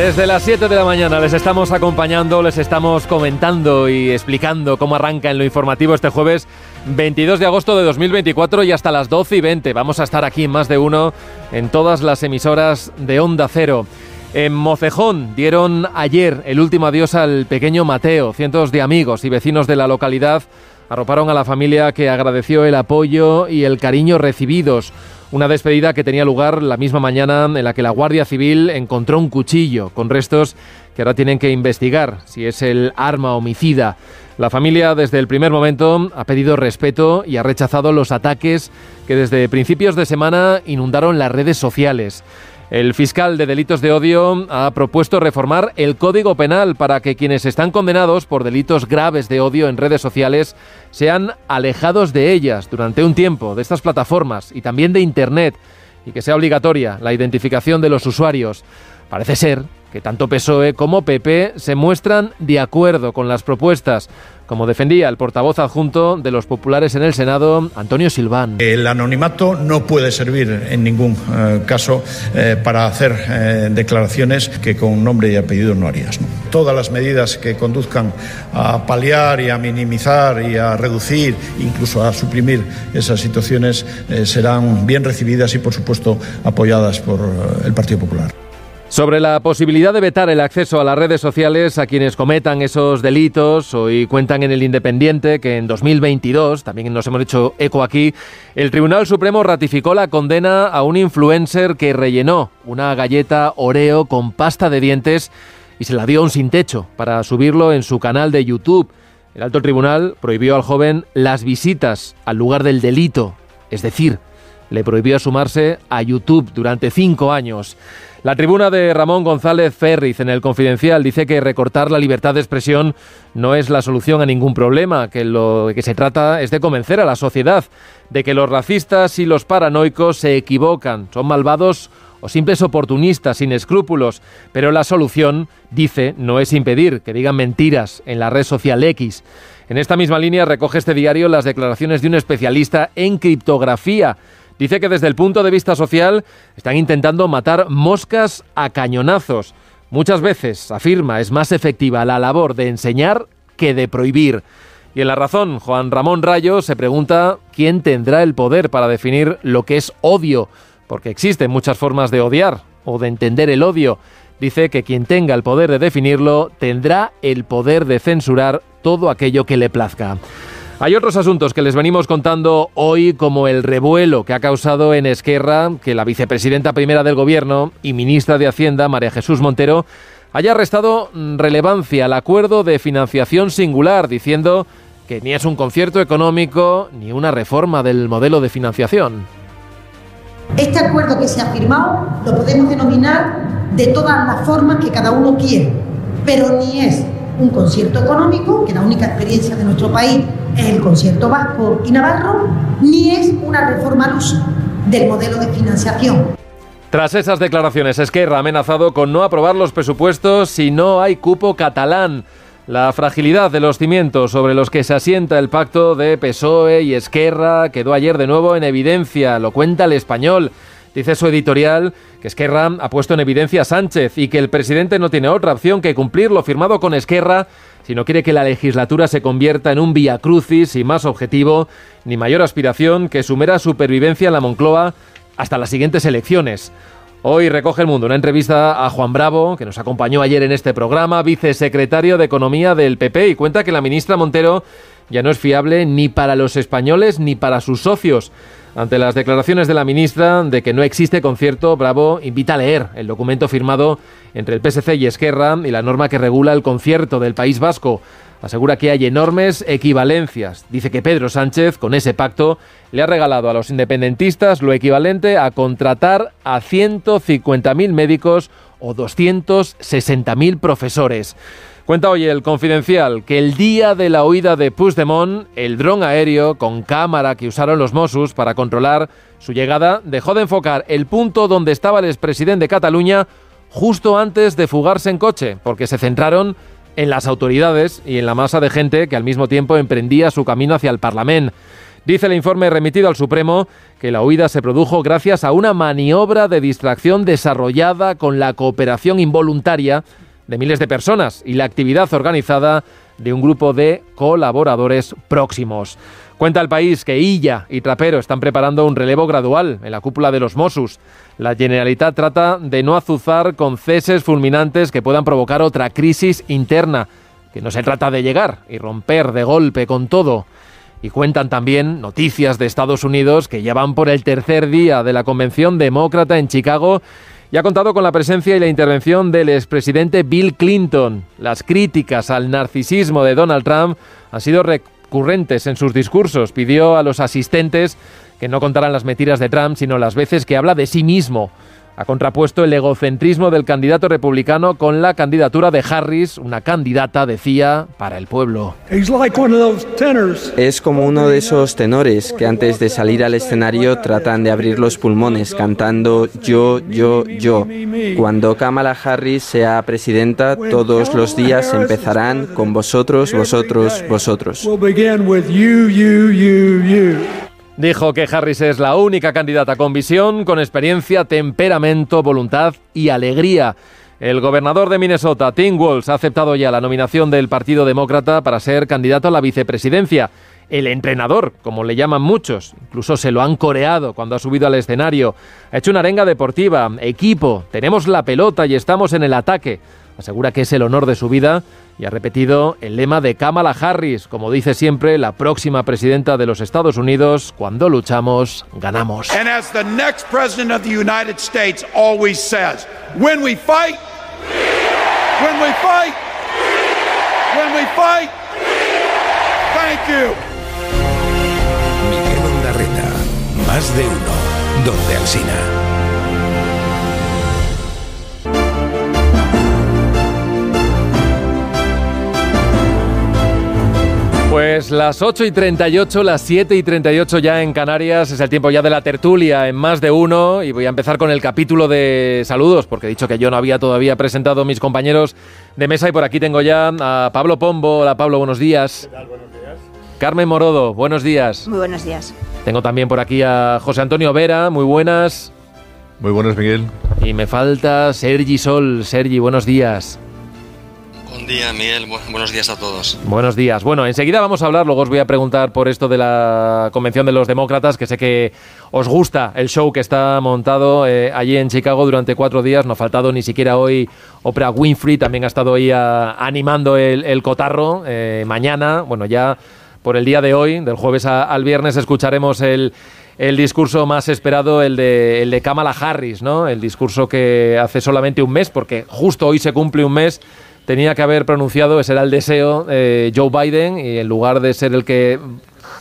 Desde las 7 de la mañana les estamos acompañando, les estamos comentando y explicando cómo arranca en lo informativo este jueves 22 de agosto de 2024 y hasta las 12:20. Vamos a estar aquí en Más de Uno en todas las emisoras de Onda Cero. En Mocejón dieron ayer el último adiós al pequeño Mateo. Cientos de amigos y vecinos de la localidad arroparon a la familia, que agradeció el apoyo y el cariño recibidos. Una despedida que tenía lugar la misma mañana en la que la Guardia Civil encontró un cuchillo con restos que ahora tienen que investigar si es el arma homicida. La familia desde el primer momento ha pedido respeto y ha rechazado los ataques que desde principios de semana inundaron las redes sociales. El fiscal de delitos de odio ha propuesto reformar el Código Penal para que quienes están condenados por delitos graves de odio en redes sociales sean alejados de ellas durante un tiempo, de estas plataformas y también de Internet, y que sea obligatoria la identificación de los usuarios. Parece ser que tanto PSOE como PP se muestran de acuerdo con las propuestas, como defendía el portavoz adjunto de los populares en el Senado, Antonio Silván. El anonimato no puede servir en ningún caso para hacer declaraciones que con nombre y apellido no harías, ¿no? Todas las medidas que conduzcan a paliar y a minimizar y a reducir, incluso a suprimir esas situaciones, serán bien recibidas y, por supuesto, apoyadas por el Partido Popular. Sobre la posibilidad de vetar el acceso a las redes sociales a quienes cometan esos delitos, hoy cuentan en El Independiente que en 2022, también nos hemos hecho eco aquí, el Tribunal Supremo ratificó la condena a un influencer que rellenó una galleta Oreo con pasta de dientes y se la dio a un sin techo para subirlo en su canal de YouTube. El alto tribunal prohibió al joven las visitas al lugar del delito, es decir, le prohibió sumarse a YouTube durante 5 años. La tribuna de Ramón González Ferriz en El Confidencial dice que recortar la libertad de expresión no es la solución a ningún problema, que lo que se trata es de convencer a la sociedad de que los racistas y los paranoicos se equivocan, son malvados o simples oportunistas sin escrúpulos, pero la solución, dice, no es impedir que digan mentiras en la red social X. En esta misma línea recoge este diario las declaraciones de un especialista en criptografía. Dice que desde el punto de vista social están intentando matar moscas a cañonazos. Muchas veces, afirma, es más efectiva la labor de enseñar que de prohibir. Y en La Razón, Juan Ramón Rayo se pregunta quién tendrá el poder para definir lo que es odio, porque existen muchas formas de odiar o de entender el odio. Dice que quien tenga el poder de definirlo tendrá el poder de censurar todo aquello que le plazca. Hay otros asuntos que les venimos contando hoy, como el revuelo que ha causado en Esquerra que la vicepresidenta primera del Gobierno y ministra de Hacienda, María Jesús Montero, haya restado relevancia al acuerdo de financiación singular, diciendo que ni es un concierto económico ni una reforma del modelo de financiación. Este acuerdo que se ha firmado lo podemos denominar de todas las formas que cada uno quiere, pero ni es un concierto económico, que la única experiencia de nuestro país es el concierto vasco y navarro, ni es una reforma al uso del modelo de financiación. Tras esas declaraciones, Esquerra ha amenazado con no aprobar los presupuestos si no hay cupo catalán. La fragilidad de los cimientos sobre los que se asienta el pacto de PSOE y Esquerra quedó ayer de nuevo en evidencia, lo cuenta El Español. Dice su editorial que Esquerra ha puesto en evidencia a Sánchez y que el presidente no tiene otra opción que cumplir lo firmado con Esquerra si no quiere que la legislatura se convierta en un viacrucis sin más objetivo ni mayor aspiración que su mera supervivencia en la Moncloa hasta las siguientes elecciones. Hoy recoge El Mundo una entrevista a Juan Bravo, que nos acompañó ayer en este programa, vicesecretario de Economía del PP, y cuenta que la ministra Montero ya no es fiable ni para los españoles ni para sus socios. Ante las declaraciones de la ministra de que no existe concierto, Bravo invita a leer el documento firmado entre el PSC y Esquerra y la norma que regula el concierto del País Vasco. Asegura que hay enormes equivalencias. Dice que Pedro Sánchez, con ese pacto, le ha regalado a los independentistas lo equivalente a contratar a 150.000 médicos o 260.000 profesores. Cuenta hoy El Confidencial que el día de la huida de Puigdemont, el dron aéreo con cámara que usaron los Mossos para controlar su llegada dejó de enfocar el punto donde estaba el expresidente de Cataluña justo antes de fugarse en coche, porque se centraron en las autoridades y en la masa de gente que al mismo tiempo emprendía su camino hacia el Parlament. Dice el informe remitido al Supremo que la huida se produjo gracias a una maniobra de distracción desarrollada con la cooperación involuntaria de miles de personas y la actividad organizada de un grupo de colaboradores próximos. Cuenta El País que Illa y Trapero están preparando un relevo gradual en la cúpula de los Mossos. La Generalitat trata de no azuzar con ceses fulminantes que puedan provocar otra crisis interna, que no se trata de llegar y romper de golpe con todo. Y cuentan también noticias de Estados Unidos que ya van por el tercer día de la Convención Demócrata en Chicago y ha contado con la presencia y la intervención del expresidente Bill Clinton. Las críticas al narcisismo de Donald Trump han sido recurrentes en sus discursos. Pidió a los asistentes que no contaran las mentiras de Trump, sino las veces que habla de sí mismo. Ha contrapuesto el egocentrismo del candidato republicano con la candidatura de Harris, una candidata, decía, para el pueblo. Es como uno de esos tenores que antes de salir al escenario tratan de abrir los pulmones cantando yo. Cuando Kamala Harris sea presidenta, todos los días empezarán con vosotros. Dijo que Harris es la única candidata con visión, con experiencia, temperamento, voluntad y alegría. El gobernador de Minnesota, Tim Walz, ha aceptado ya la nominación del Partido Demócrata para ser candidato a la vicepresidencia. El entrenador, como le llaman muchos, incluso se lo han coreado cuando ha subido al escenario. Ha hecho una arenga deportiva, equipo, tenemos la pelota y estamos en el ataque. Asegura que es el honor de su vida y ha repetido el lema de Kamala Harris, como dice siempre la próxima presidenta de los Estados Unidos: cuando luchamos, ganamos. And as the next president of the United States always says, when we fight, thank you. Miguel Ondarreta, Más de Uno, donde Alsina. Pues las 8:38, las 7:38 ya en Canarias, es el tiempo ya de la tertulia en Más de Uno y voy a empezar con el capítulo de saludos porque he dicho que yo no había todavía presentado a mis compañeros de mesa y por aquí tengo ya a Pablo Pombo. Hola Pablo, buenos días. ¿Qué tal? Buenos días. Carmen Morodo, buenos días. Muy buenos días. Tengo también por aquí a José Antonio Vera, muy buenas. Muy buenas, Miguel. Y me falta Sergi Sol. Sergi, buenos días. Buen día, Miguel. Buenos días a todos. Buenos días. Bueno, enseguida vamos a hablar, luego os voy a preguntar por esto de la Convención de los Demócratas, que sé que os gusta el show que está montado allí en Chicago durante 4 días. No ha faltado ni siquiera hoy Oprah Winfrey, también ha estado ahí animando el cotarro. Mañana, bueno, ya por el día de hoy, del jueves al viernes, escucharemos el discurso más esperado, el de Kamala Harris, ¿no? El discurso que hace solamente un mes, porque justo hoy se cumple un mes, tenía que haber pronunciado, ese era el deseo, Joe Biden, y en lugar de ser el que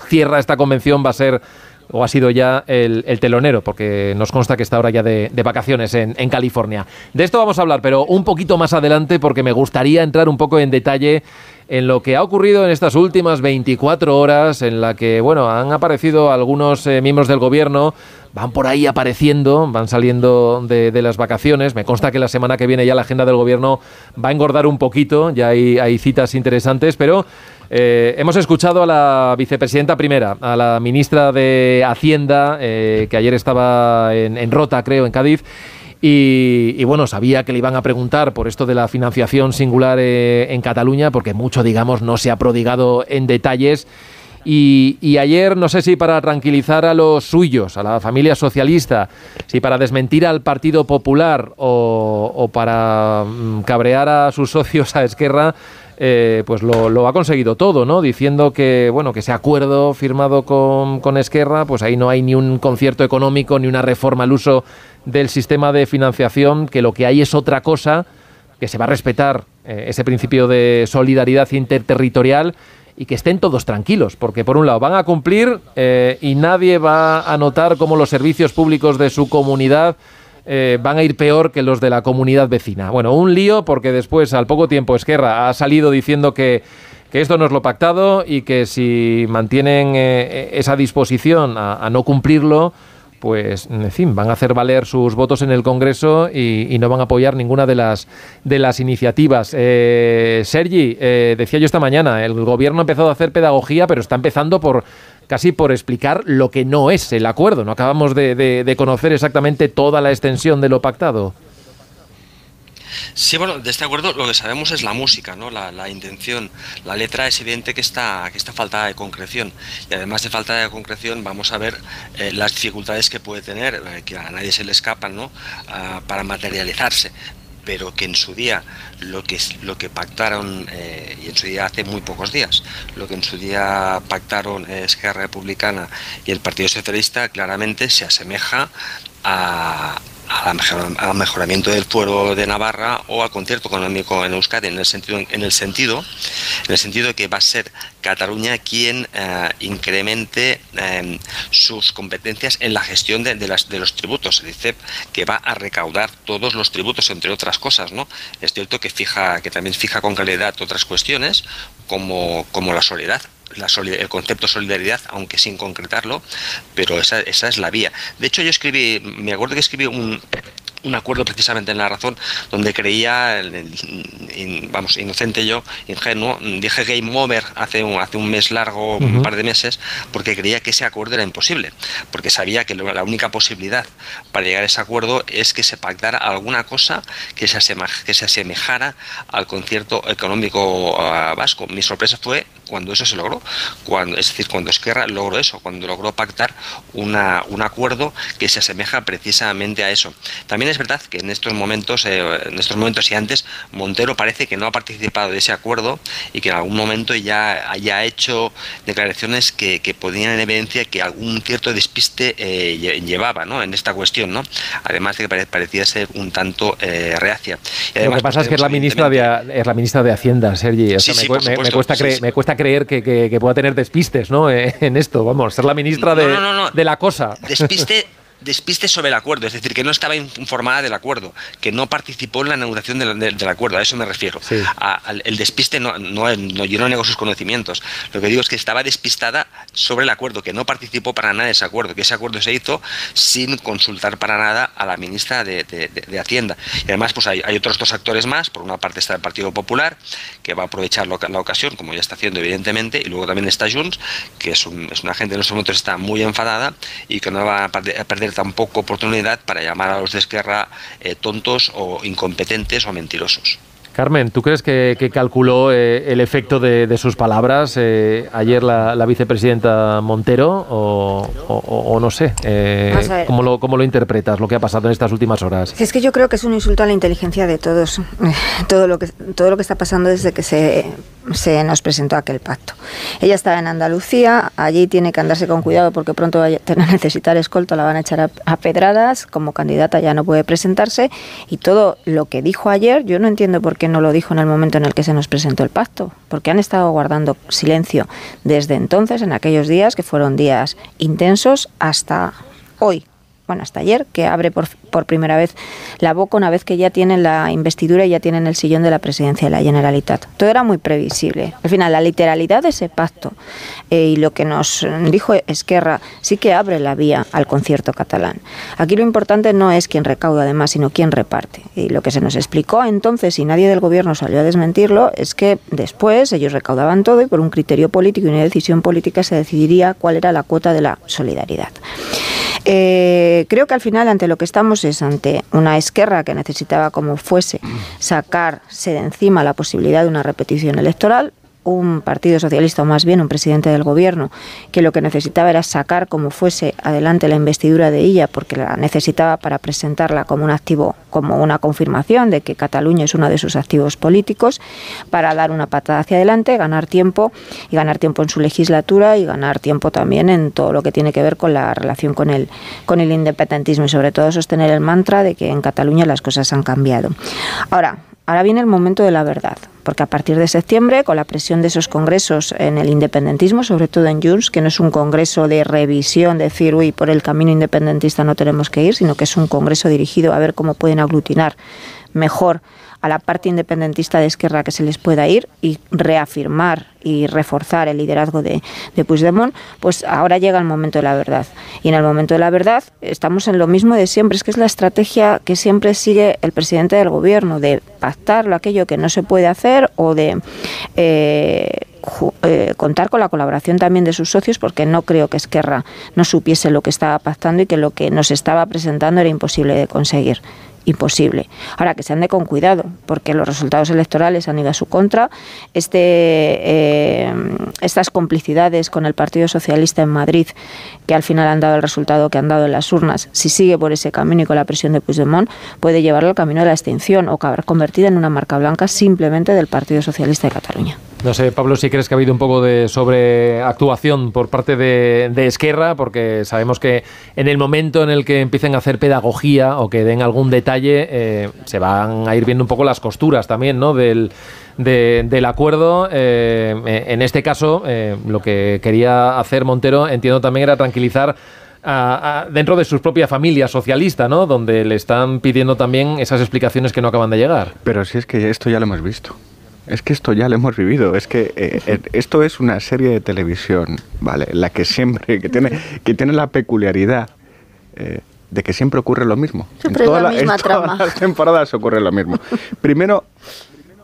cierra esta convención va a ser, o ha sido ya, el telonero, porque nos consta que está ahora ya de vacaciones en California. De esto vamos a hablar, pero un poquito más adelante, porque me gustaría entrar un poco en detalle en lo que ha ocurrido en estas últimas 24 horas, en la que, bueno, han aparecido algunos miembros del gobierno, van por ahí apareciendo, van saliendo de las vacaciones. Me consta que la semana que viene ya la agenda del gobierno va a engordar un poquito, ya hay citas interesantes, pero hemos escuchado a la vicepresidenta primera, a la ministra de Hacienda, que ayer estaba en Rota, creo, en Cádiz, y bueno, sabía que le iban a preguntar por esto de la financiación singular en Cataluña, porque mucho, digamos, no se ha prodigado en detalles. Y ayer, no sé si para tranquilizar a los suyos, a la familia socialista, si para desmentir al Partido Popular o para cabrear a sus socios a Esquerra, pues lo ha conseguido todo, ¿no? Diciendo que, bueno, que ese acuerdo firmado con Esquerra, pues ahí no hay ni un concierto económico ni una reforma al uso del sistema de financiación, que lo que hay es otra cosa, que se va a respetar ese principio de solidaridad interterritorial y que estén todos tranquilos, porque por un lado van a cumplir y nadie va a notar cómo los servicios públicos de su comunidad van a ir peor que los de la comunidad vecina. Bueno, un lío, porque después, al poco tiempo, Esquerra ha salido diciendo que esto no es lo pactado y que si mantienen esa disposición a no cumplirlo, pues, en fin, van a hacer valer sus votos en el Congreso y no van a apoyar ninguna de las iniciativas. Sergi, decía yo esta mañana, el Gobierno ha empezado a hacer pedagogía, pero está empezando casi por explicar lo que no es el acuerdo. No acabamos de conocer exactamente toda la extensión de lo pactado. Sí, bueno, de este acuerdo lo que sabemos es la música, ¿no? La intención. La letra es evidente que está falta de concreción. Y además de falta de concreción, vamos a ver las dificultades que puede tener, que a nadie se le escapan, ¿no? Para materializarse. Pero que en su día lo que pactaron, y en su día hace muy pocos días, lo que en su día pactaron Esquerra Republicana y el Partido Socialista claramente se asemeja al mejoramiento del fuero de Navarra o al concierto económico en Euskadi, en el sentido que va a ser Cataluña quien incremente sus competencias en la gestión de los tributos. Se dice que va a recaudar todos los tributos, entre otras cosas, ¿no? Es cierto que también fija con claridad otras cuestiones como la solidaridad. El concepto solidaridad, aunque sin concretarlo, pero esa es la vía. De hecho, me acuerdo que escribí un acuerdo precisamente en La Razón, donde creía, inocente yo, ingenuo, dije game over hace un mes largo, un par de meses, porque creía que ese acuerdo era imposible, porque sabía que la única posibilidad para llegar a ese acuerdo es que se pactara alguna cosa que se asemejara al concierto económico vasco. Mi sorpresa fue cuando eso se logró, cuando Esquerra logró eso, cuando logró pactar un acuerdo que se asemeja precisamente a eso. También es verdad que en estos momentos y antes, Montero parece que no ha participado de ese acuerdo y que en algún momento ya haya hecho declaraciones que ponían en evidencia que algún cierto despiste llevaba, ¿no?, en esta cuestión, ¿no? Además de que parecía ser un tanto reacia. Y además, lo que pasa es que es la ministra de Hacienda, Sergi. Me cuesta creer que pueda tener despistes, ¿no?, en esto. Vamos, ser la ministra de la cosa. Despiste sobre el acuerdo, es decir, que no estaba informada del acuerdo, que no participó en la negociación del acuerdo, a eso me refiero. Sí. El despiste yo no nego sus conocimientos, lo que digo es que estaba despistada sobre el acuerdo, que no participó para nada de ese acuerdo, que ese acuerdo se hizo sin consultar para nada a la ministra de Hacienda. Y además pues hay otros dos actores más. Por una parte está el Partido Popular, que va a aprovechar la ocasión, como ya está haciendo evidentemente, y luego también está Junts, que es una gente en estos momentos está muy enfadada y que no va a perder tampoco oportunidad para llamar a los de Esquerra tontos o incompetentes o mentirosos. Carmen, ¿tú crees que calculó el efecto de sus palabras ayer la vicepresidenta Montero o no sé? ¿Cómo lo interpretas, lo que ha pasado en estas últimas horas? Es que yo creo que es un insulto a la inteligencia de todos, todo lo que está pasando desde que se nos presentó aquel pacto. Ella estaba en Andalucía, allí tiene que andarse con cuidado porque pronto va a necesitar escolta, la van a echar a pedradas, como candidata ya no puede presentarse, y todo lo que dijo ayer, yo no entiendo por qué no lo dijo en el momento en el que se nos presentó el pacto, porque han estado guardando silencio desde entonces, en aquellos días que fueron días intensos, hasta hoy. Bueno, hasta ayer, que abre por primera vez la boca una vez que ya tienen la investidura y ya tienen el sillón de la presidencia de la Generalitat. Todo era muy previsible. Al final, la literalidad de ese pacto y lo que nos dijo Esquerra sí que abre la vía al concierto catalán. Aquí lo importante no es quién recauda, además, sino quién reparte. Y lo que se nos explicó entonces, y nadie del gobierno salió a desmentirlo, es que después ellos recaudaban todo y por un criterio político y una decisión política se decidiría cuál era la cuota de la solidaridad. Creo que al final ante lo que estamos es ante una Esquerra que necesitaba como fuese sacarse de encima la posibilidad de una repetición electoral, un partido socialista o más bien un presidente del gobierno que lo que necesitaba era sacar como fuese adelante la investidura de ella porque la necesitaba para presentarla como un activo, como una confirmación de que Cataluña es uno de sus activos políticos, para dar una patada hacia adelante, ganar tiempo en su legislatura y ganar tiempo también en todo lo que tiene que ver con la relación con el independentismo y sobre todo sostener el mantra de que en Cataluña las cosas han cambiado. Ahora viene el momento de la verdad, porque a partir de septiembre, con la presión de esos congresos en el independentismo, sobre todo en Junts, que no es un congreso de revisión, de decir, uy, por el camino independentista no tenemos que ir, sino que es un congreso dirigido a ver cómo pueden aglutinar mejor a la parte independentista de Esquerra que se les pueda ir y reafirmar y reforzar el liderazgo de Puigdemont, pues ahora llega el momento de la verdad. Y en el momento de la verdad estamos en lo mismo de siempre, es que es la estrategia que siempre sigue el presidente del gobierno, de pactar aquello que no se puede hacer o de contar con la colaboración también de sus socios, porque no creo que Esquerra no supiese lo que estaba pactando y que lo que nos estaba presentando era imposible de conseguir. Imposible. Ahora, que se ande con cuidado, porque los resultados electorales han ido a su contra. Estas complicidades con el Partido Socialista en Madrid, que al final han dado el resultado que han dado en las urnas, si sigue por ese camino y con la presión de Puigdemont, puede llevarlo al camino de la extinción o acabar convertida en una marca blanca simplemente del Partido Socialista de Cataluña. No sé, Pablo, si crees que ha habido un poco de sobreactuación por parte de Esquerra, porque sabemos que en el momento en el que empiecen a hacer pedagogía o que den algún detalle, se van a ir viendo un poco las costuras también, ¿no?, del acuerdo. En este caso, lo que quería hacer Montero, entiendo también, era tranquilizar dentro de su propia familia socialista, ¿no?, donde le están pidiendo también esas explicaciones que no acaban de llegar. Pero si es que esto ya lo hemos visto. Es que esto ya lo hemos vivido. Es que esto es una serie de televisión, ¿vale?, la que siempre que tiene la peculiaridad de que siempre ocurre lo mismo. Siempre la misma trama. Todas las temporadas ocurre lo mismo. Primero,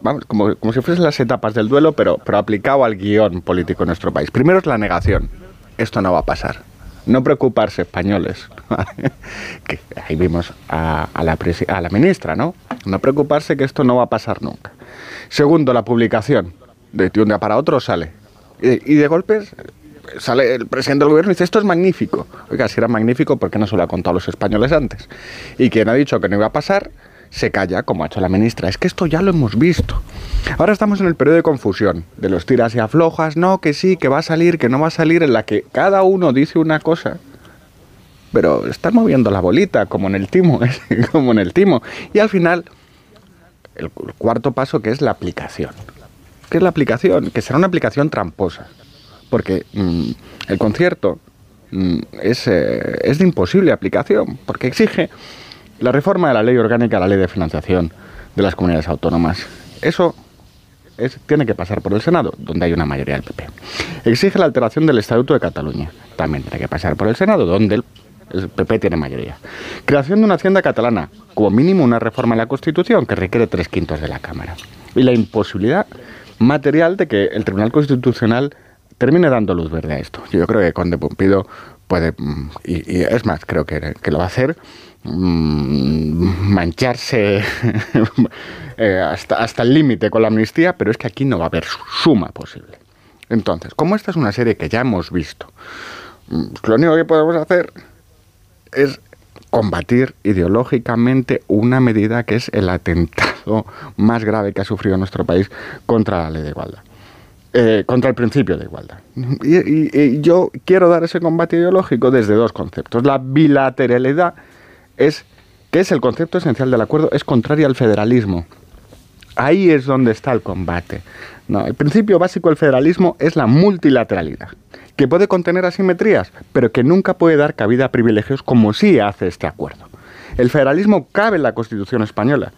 vamos, como si fuesen las etapas del duelo, pero aplicado al guión político en nuestro país. Primero es la negación. Esto no va a pasar. No preocuparse, españoles. Que ahí vimos a la ministra, ¿no? No preocuparse, que esto no va a pasar nunca. Segundo, la publicación. De un día para otro sale. Y de golpes sale el presidente del gobierno y dice, esto es magnífico. Oiga, si era magnífico, ¿por qué no se lo ha contado a los españoles antes? Y quien ha dicho que no iba a pasar, se calla, como ha hecho la ministra. Es que esto ya lo hemos visto. Ahora estamos en el periodo de confusión, de los tiras y aflojas, no, que sí, que va a salir, que no va a salir, en la que cada uno dice una cosa, pero están moviendo la bolita, como en el timo, como en el timo. Y al final, el cuarto paso, que es la aplicación. ¿Qué es la aplicación? Que será una aplicación tramposa, porque el concierto es de imposible aplicación, porque exige la reforma de la ley orgánica, la ley de financiación de las comunidades autónomas. Eso tiene que pasar por el Senado, donde hay una mayoría del PP. Exige la alteración del Estatuto de Cataluña. También tiene que pasar por el Senado, donde el PP tiene mayoría. Creación de una hacienda catalana, como mínimo una reforma en la Constitución, que requiere 3/5 de la Cámara. Y la imposibilidad material de que el Tribunal Constitucional termine dando luz verde a esto. Yo creo que Conde Pumpido puede, y es más, creo que lo va a hacer, mancharse hasta el límite con la amnistía, pero es que aquí no va a haber suma posible. Entonces, como esta es una serie que ya hemos visto, lo único que podemos hacer es combatir ideológicamente una medida que es el atentado más grave que ha sufrido nuestro país contra la ley de igualdad. Contra el principio de igualdad. Y yo quiero dar ese combate ideológico desde dos conceptos. La bilateralidad, que es el concepto esencial del acuerdo, es contraria al federalismo. Ahí es donde está el combate. No, el principio básico del federalismo es la multilateralidad, que puede contener asimetrías, pero que nunca puede dar cabida a privilegios, como sí hace este acuerdo. El federalismo cabe en la Constitución española,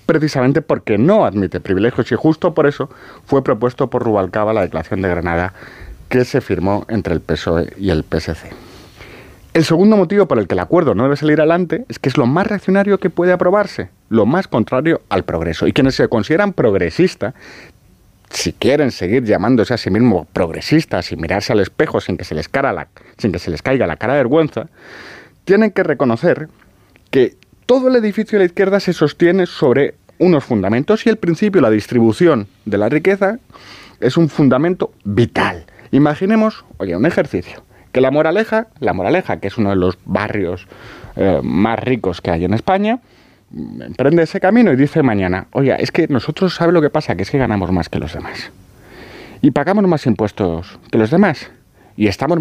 precisamente porque no admite privilegios, y justo por eso fue propuesto por Rubalcaba la Declaración de Granada, que se firmó entre el PSOE y el PSC. El segundo motivo por el que el acuerdo no debe salir adelante es que es lo más reaccionario que puede aprobarse, lo más contrario al progreso. Y quienes se consideran progresistas, si quieren seguir llamándose a sí mismos progresistas y mirarse al espejo sin que se les caiga la cara de vergüenza, tienen que reconocer que todo el edificio de la izquierda se sostiene sobre unos fundamentos, y el principio de la distribución de la riqueza es un fundamento vital. Imaginemos, un ejercicio, que la Moraleja, que es uno de los barrios más ricos que hay en España, emprende ese camino y dice mañana, es que nosotros, ¿sabe lo que pasa? Que es que ganamos más que los demás. Y pagamos más impuestos que los demás. Y estamos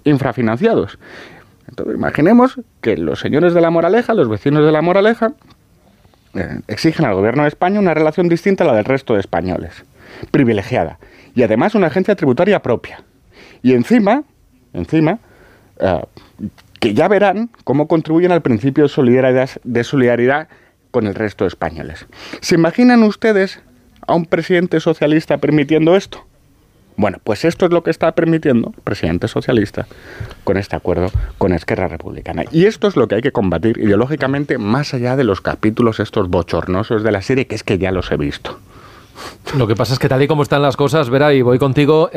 infrafinanciados. Entonces, imaginemos que los señores de la Moraleja, los vecinos de la Moraleja, exigen al gobierno de España una relación distinta a la del resto de españoles, privilegiada, y además una agencia tributaria propia. Y encima, que ya verán cómo contribuyen al principio de solidaridad con el resto de españoles. ¿Se imaginan ustedes a un presidente socialista permitiendo esto? Bueno, pues esto es lo que está permitiendo el presidente socialista con este acuerdo con Esquerra Republicana. Y esto es lo que hay que combatir ideológicamente, más allá de los capítulos estos bochornosos de la serie, que es que ya los he visto. Lo que pasa es que tal y como están las cosas, Vera, y voy contigo,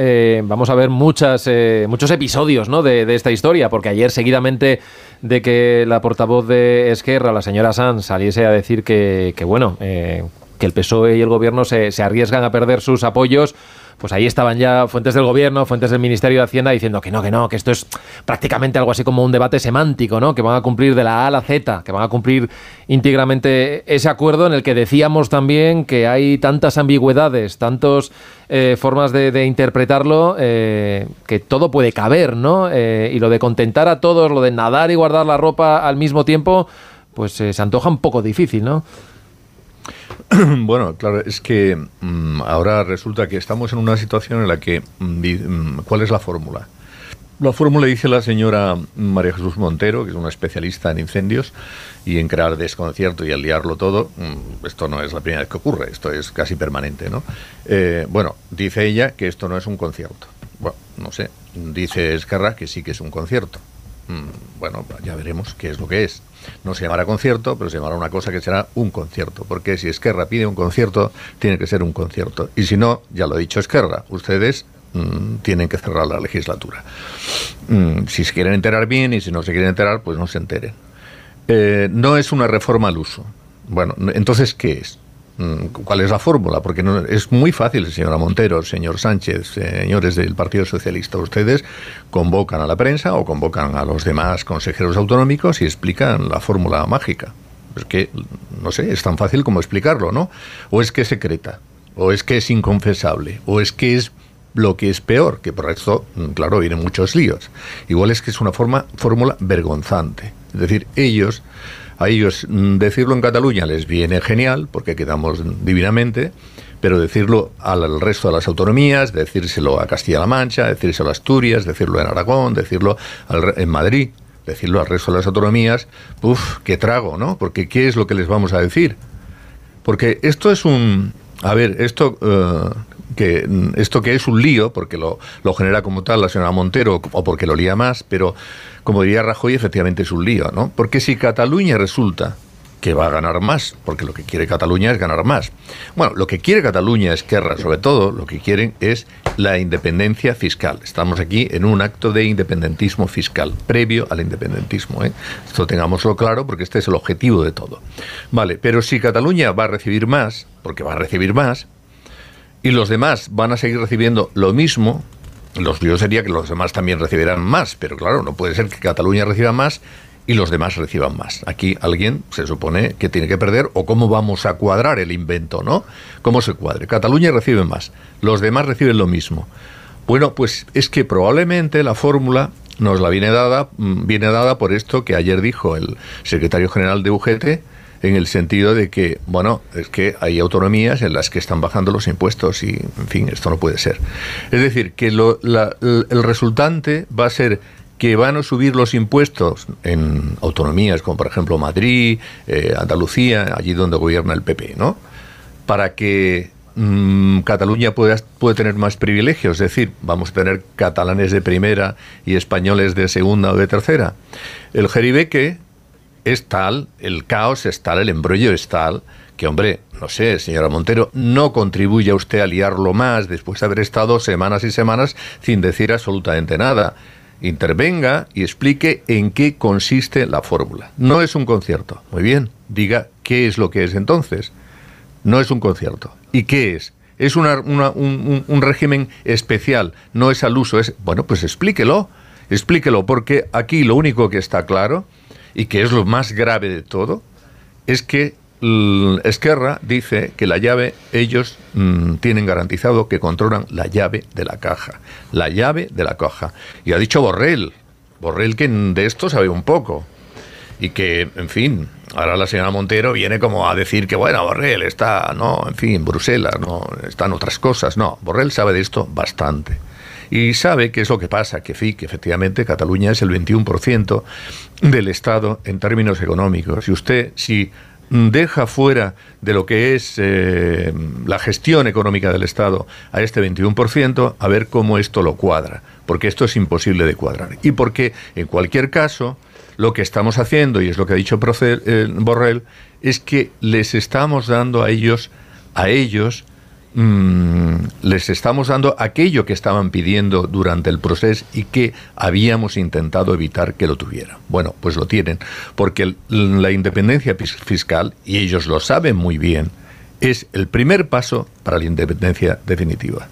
vamos a ver muchos episodios, ¿no?, de esta historia, porque ayer seguidamente de que la portavoz de Esquerra, la señora Sanz, saliese a decir que el PSOE y el Gobierno se arriesgan a perder sus apoyos, pues ahí estaban ya fuentes del Gobierno, fuentes del Ministerio de Hacienda diciendo que no, que esto es prácticamente algo así como un debate semántico, ¿no?, que van a cumplir de la A a la Z, que van a cumplir íntegramente ese acuerdo en el que decíamos también que hay tantas ambigüedades, tantas formas de interpretarlo, que todo puede caber, ¿no? Y lo de contentar a todos, lo de nadar y guardar la ropa al mismo tiempo, pues se antoja un poco difícil, ¿no? Bueno, claro, es que ahora resulta que estamos en una situación en la que ¿cuál es la fórmula? La fórmula, dice la señora María Jesús Montero, que es una especialista en incendios y en crear desconcierto y en liarlo todo. Esto no es la primera vez que ocurre, esto es casi permanente, ¿no? Bueno, dice ella que esto no es un concierto. Bueno, no sé, dice Esquerra que sí que es un concierto. Bueno, ya veremos qué es lo que es. No se llamará concierto, pero se llamará una cosa que será un concierto, porque si Esquerra pide un concierto, tiene que ser un concierto. Y si no, ya lo ha dicho Esquerra, ustedes tienen que cerrar la legislatura. Si se quieren enterar bien, y si no se quieren enterar, pues no se enteren. No es una reforma al uso. Bueno, entonces, ¿qué es? ¿Cuál es la fórmula? Porque no, es muy fácil, señora Montero, señor Sánchez, señores del Partido Socialista. Ustedes convocan a la prensa o convocan a los demás consejeros autonómicos y explican la fórmula mágica. Es que, no sé, es tan fácil como explicarlo, ¿no? O es que es secreta, o es que es inconfesable, o es que es lo que es peor, que por esto, claro, vienen muchos líos. Igual es que es una fórmula vergonzante. Es decir, a ellos decirlo en Cataluña les viene genial, porque quedamos divinamente, pero decirlo al resto de las autonomías, decírselo a Castilla-La Mancha, decírselo a Asturias, decirlo en Aragón, decirlo en Madrid, decirlo al resto de las autonomías, qué trago, ¿no? Porque ¿qué es lo que les vamos a decir? Porque esto es esto que es un lío, porque lo genera como tal la señora Montero, o porque lo lía más, pero como diría Rajoy, efectivamente es un lío, ¿no? Porque si Cataluña resulta que va a ganar más, porque lo que quiere Cataluña es ganar más. Bueno, lo que quiere Cataluña, Esquerra, sobre todo, lo que quieren es la independencia fiscal. Estamos aquí en un acto de independentismo fiscal, previo al independentismo, ¿eh? Esto tengámoslo claro, porque este es el objetivo de todo. Vale, pero si Cataluña va a recibir más, porque va a recibir más, y los demás van a seguir recibiendo lo mismo, lo suyo sería que los demás también recibieran más, pero claro, no puede ser que Cataluña reciba más y los demás reciban más. Aquí alguien se supone que tiene que perder, o cómo vamos a cuadrar el invento, ¿no? ¿Cómo se cuadre? Cataluña recibe más, los demás reciben lo mismo. Bueno, pues es que probablemente la fórmula nos la viene dada por esto que ayer dijo el secretario general de UGT, en el sentido de que, bueno, es que hay autonomías en las que están bajando los impuestos y, en fin, esto no puede ser. Es decir, que el resultante va a ser que van a subir los impuestos en autonomías como, por ejemplo, Madrid, Andalucía, allí donde gobierna el PP, ¿no? Para que Cataluña puede tener más privilegios, es decir, vamos a tener catalanes de primera y españoles de segunda o de tercera. El jeribeque es tal, el caos es tal, el embrollo es tal, que, hombre, no sé, señora Montero, no contribuya usted a liarlo más después de haber estado semanas y semanas sin decir absolutamente nada. Intervenga y explique en qué consiste la fórmula. No es un concierto. Muy bien, diga qué es lo que es entonces. No es un concierto. ¿Y qué es? Es un régimen especial, no es al uso. Bueno, pues explíquelo, porque aquí lo único que está claro, y que es lo más grave de todo, es que Esquerra dice que la llave, ellos tienen garantizado que controlan la llave de la caja. La llave de la caja. Y ha dicho Borrell que de esto sabe un poco. Y que, en fin, ahora la señora Montero viene como a decir que, bueno, Borrell está, no, en fin, en Bruselas, no, están otras cosas. No, Borrell sabe de esto bastante. Y sabe qué es lo que pasa, que efectivamente Cataluña es el 21% del Estado en términos económicos. Y usted, si deja fuera de lo que es la gestión económica del Estado a este 21%, a ver cómo esto lo cuadra, porque esto es imposible de cuadrar. Y porque, en cualquier caso, lo que estamos haciendo, y es lo que ha dicho Borrell, es que les estamos dando a ellos, les estamos dando aquello que estaban pidiendo durante el proceso y que habíamos intentado evitar que lo tuvieran. Bueno, pues lo tienen, porque la independencia fiscal, y ellos lo saben muy bien, es el primer paso para la independencia definitiva.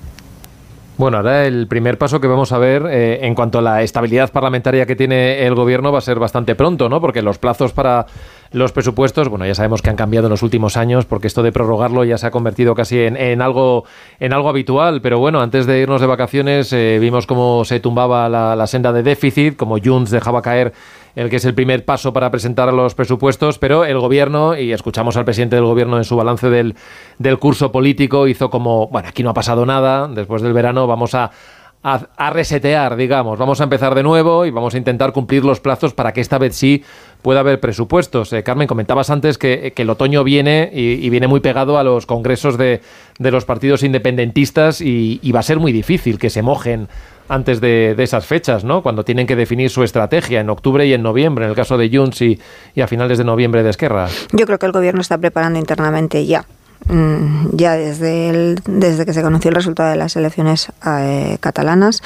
Bueno, ahora el primer paso que vamos a ver en cuanto a la estabilidad parlamentaria que tiene el gobierno va a ser bastante pronto, ¿no? Porque los plazos para los presupuestos, bueno, ya sabemos que han cambiado en los últimos años, porque esto de prorrogarlo ya se ha convertido casi en algo habitual. Pero bueno, antes de irnos de vacaciones vimos cómo se tumbaba la senda de déficit, como Junts dejaba caer el que es el primer paso para presentar los presupuestos, pero el gobierno, y escuchamos al presidente del gobierno en su balance del curso político, hizo como, bueno, aquí no ha pasado nada, después del verano vamos a resetear, digamos, vamos a empezar de nuevo y vamos a intentar cumplir los plazos para que esta vez sí pueda haber presupuestos. Carmen, comentabas antes que el otoño viene y viene muy pegado a los congresos de los partidos independentistas y va a ser muy difícil que se mojen antes de esas fechas, ¿no? Cuando tienen que definir su estrategia en octubre y en noviembre, en el caso de Junts y a finales de noviembre de Esquerra. Yo creo que el gobierno está preparando internamente ya desde que se conoció el resultado de las elecciones catalanas,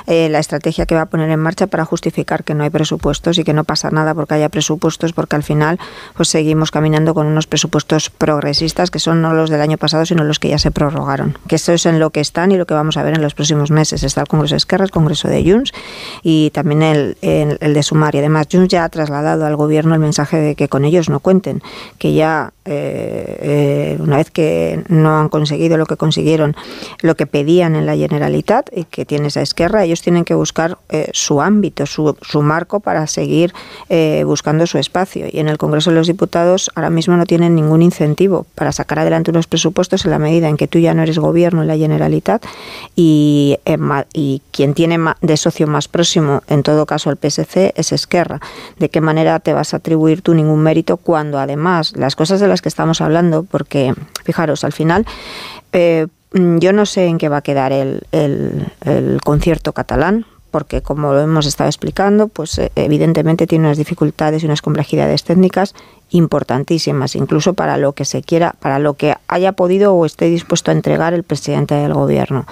la estrategia que va a poner en marcha para justificar que no hay presupuestos y que no pasa nada porque haya presupuestos, porque al final pues seguimos caminando con unos presupuestos progresistas que son no los del año pasado sino los que ya se prorrogaron, que eso es en lo que están y lo que vamos a ver en los próximos meses. Está el Congreso de Esquerra, el Congreso de Junts y también el de Sumar, y además Junts ya ha trasladado al gobierno el mensaje de que con ellos no cuenten, que ya una vez que no han conseguido lo que consiguieron, lo que pedían en la Generalitat y que tiene esa Esquerra, ellos tienen que buscar su ámbito, su marco para seguir buscando su espacio. Y en el Congreso de los Diputados ahora mismo no tienen ningún incentivo para sacar adelante unos presupuestos en la medida en que tú ya no eres gobierno en la Generalitat y quien tiene de socio más próximo, en todo caso el PSC, es Esquerra. ¿De qué manera te vas a atribuir tú ningún mérito cuando además las cosas de las que estamos hablando, porque fijaros, al final yo no sé en qué va a quedar el concierto catalán, porque como lo hemos estado explicando, pues evidentemente tiene unas dificultades y unas complejidades técnicas importantísimas, incluso para lo que se quiera, para lo que haya podido o esté dispuesto a entregar el presidente del gobierno.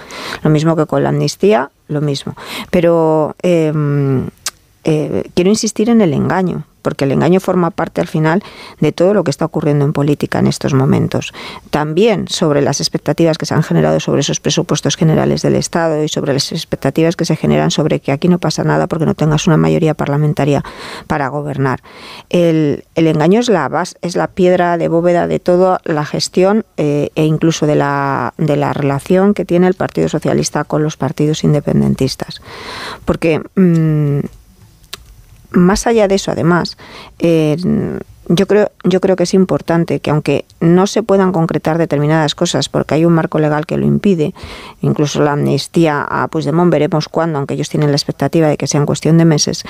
Lo mismo que con la amnistía, lo mismo. Pero quiero insistir en el engaño, porque el engaño forma parte al final de todo lo que está ocurriendo en política en estos momentos. También sobre las expectativas que se han generado sobre esos presupuestos generales del Estado y sobre las expectativas que se generan sobre que aquí no pasa nada porque no tengas una mayoría parlamentaria para gobernar. El engaño es la base, es la piedra de bóveda de toda la gestión e incluso de la relación que tiene el Partido Socialista con los partidos independentistas. Porque más allá de eso, además, yo creo que es importante que aunque no se puedan concretar determinadas cosas porque hay un marco legal que lo impide, incluso la amnistía a Puigdemont veremos cuándo, aunque ellos tienen la expectativa de que sea en cuestión de meses,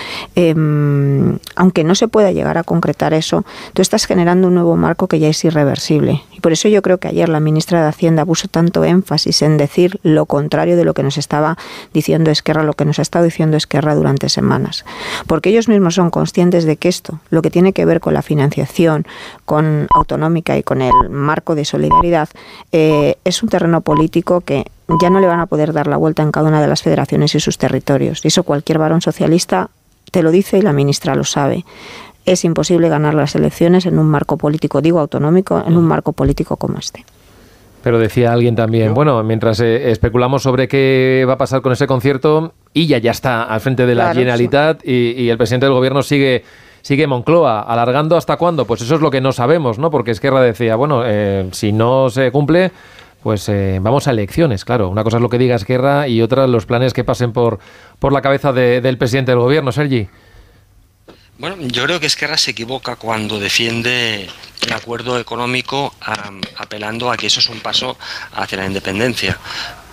aunque no se pueda llegar a concretar eso, tú estás generando un nuevo marco que ya es irreversible. Y por eso yo creo que ayer la ministra de Hacienda puso tanto énfasis en decir lo contrario de lo que nos estaba diciendo Esquerra, lo que nos ha estado diciendo Esquerra durante semanas. Porque ellos mismos son conscientes de que esto, lo que tiene que ver con la financiación, con autonómica y con el marco de solidaridad, es un terreno político que ya no le van a poder dar la vuelta en cada una de las federaciones y sus territorios. Y eso cualquier varón socialista te lo dice y la ministra lo sabe. Es imposible ganar las elecciones en un marco político, digo autonómico, en un marco político como este. Pero decía alguien también, bueno, mientras especulamos sobre qué va a pasar con ese concierto, Illa ya está al frente de la Generalitat y el presidente del gobierno sigue Moncloa. ¿Alargando hasta cuándo? Pues eso es lo que no sabemos, ¿no? Porque Esquerra decía, bueno, si no se cumple, pues vamos a elecciones, claro. Una cosa es lo que diga Esquerra y otra los planes que pasen por la cabeza del presidente del gobierno. Sergi. Bueno, yo creo que Esquerra se equivoca cuando defiende el acuerdo económico apelando a que eso es un paso hacia la independencia.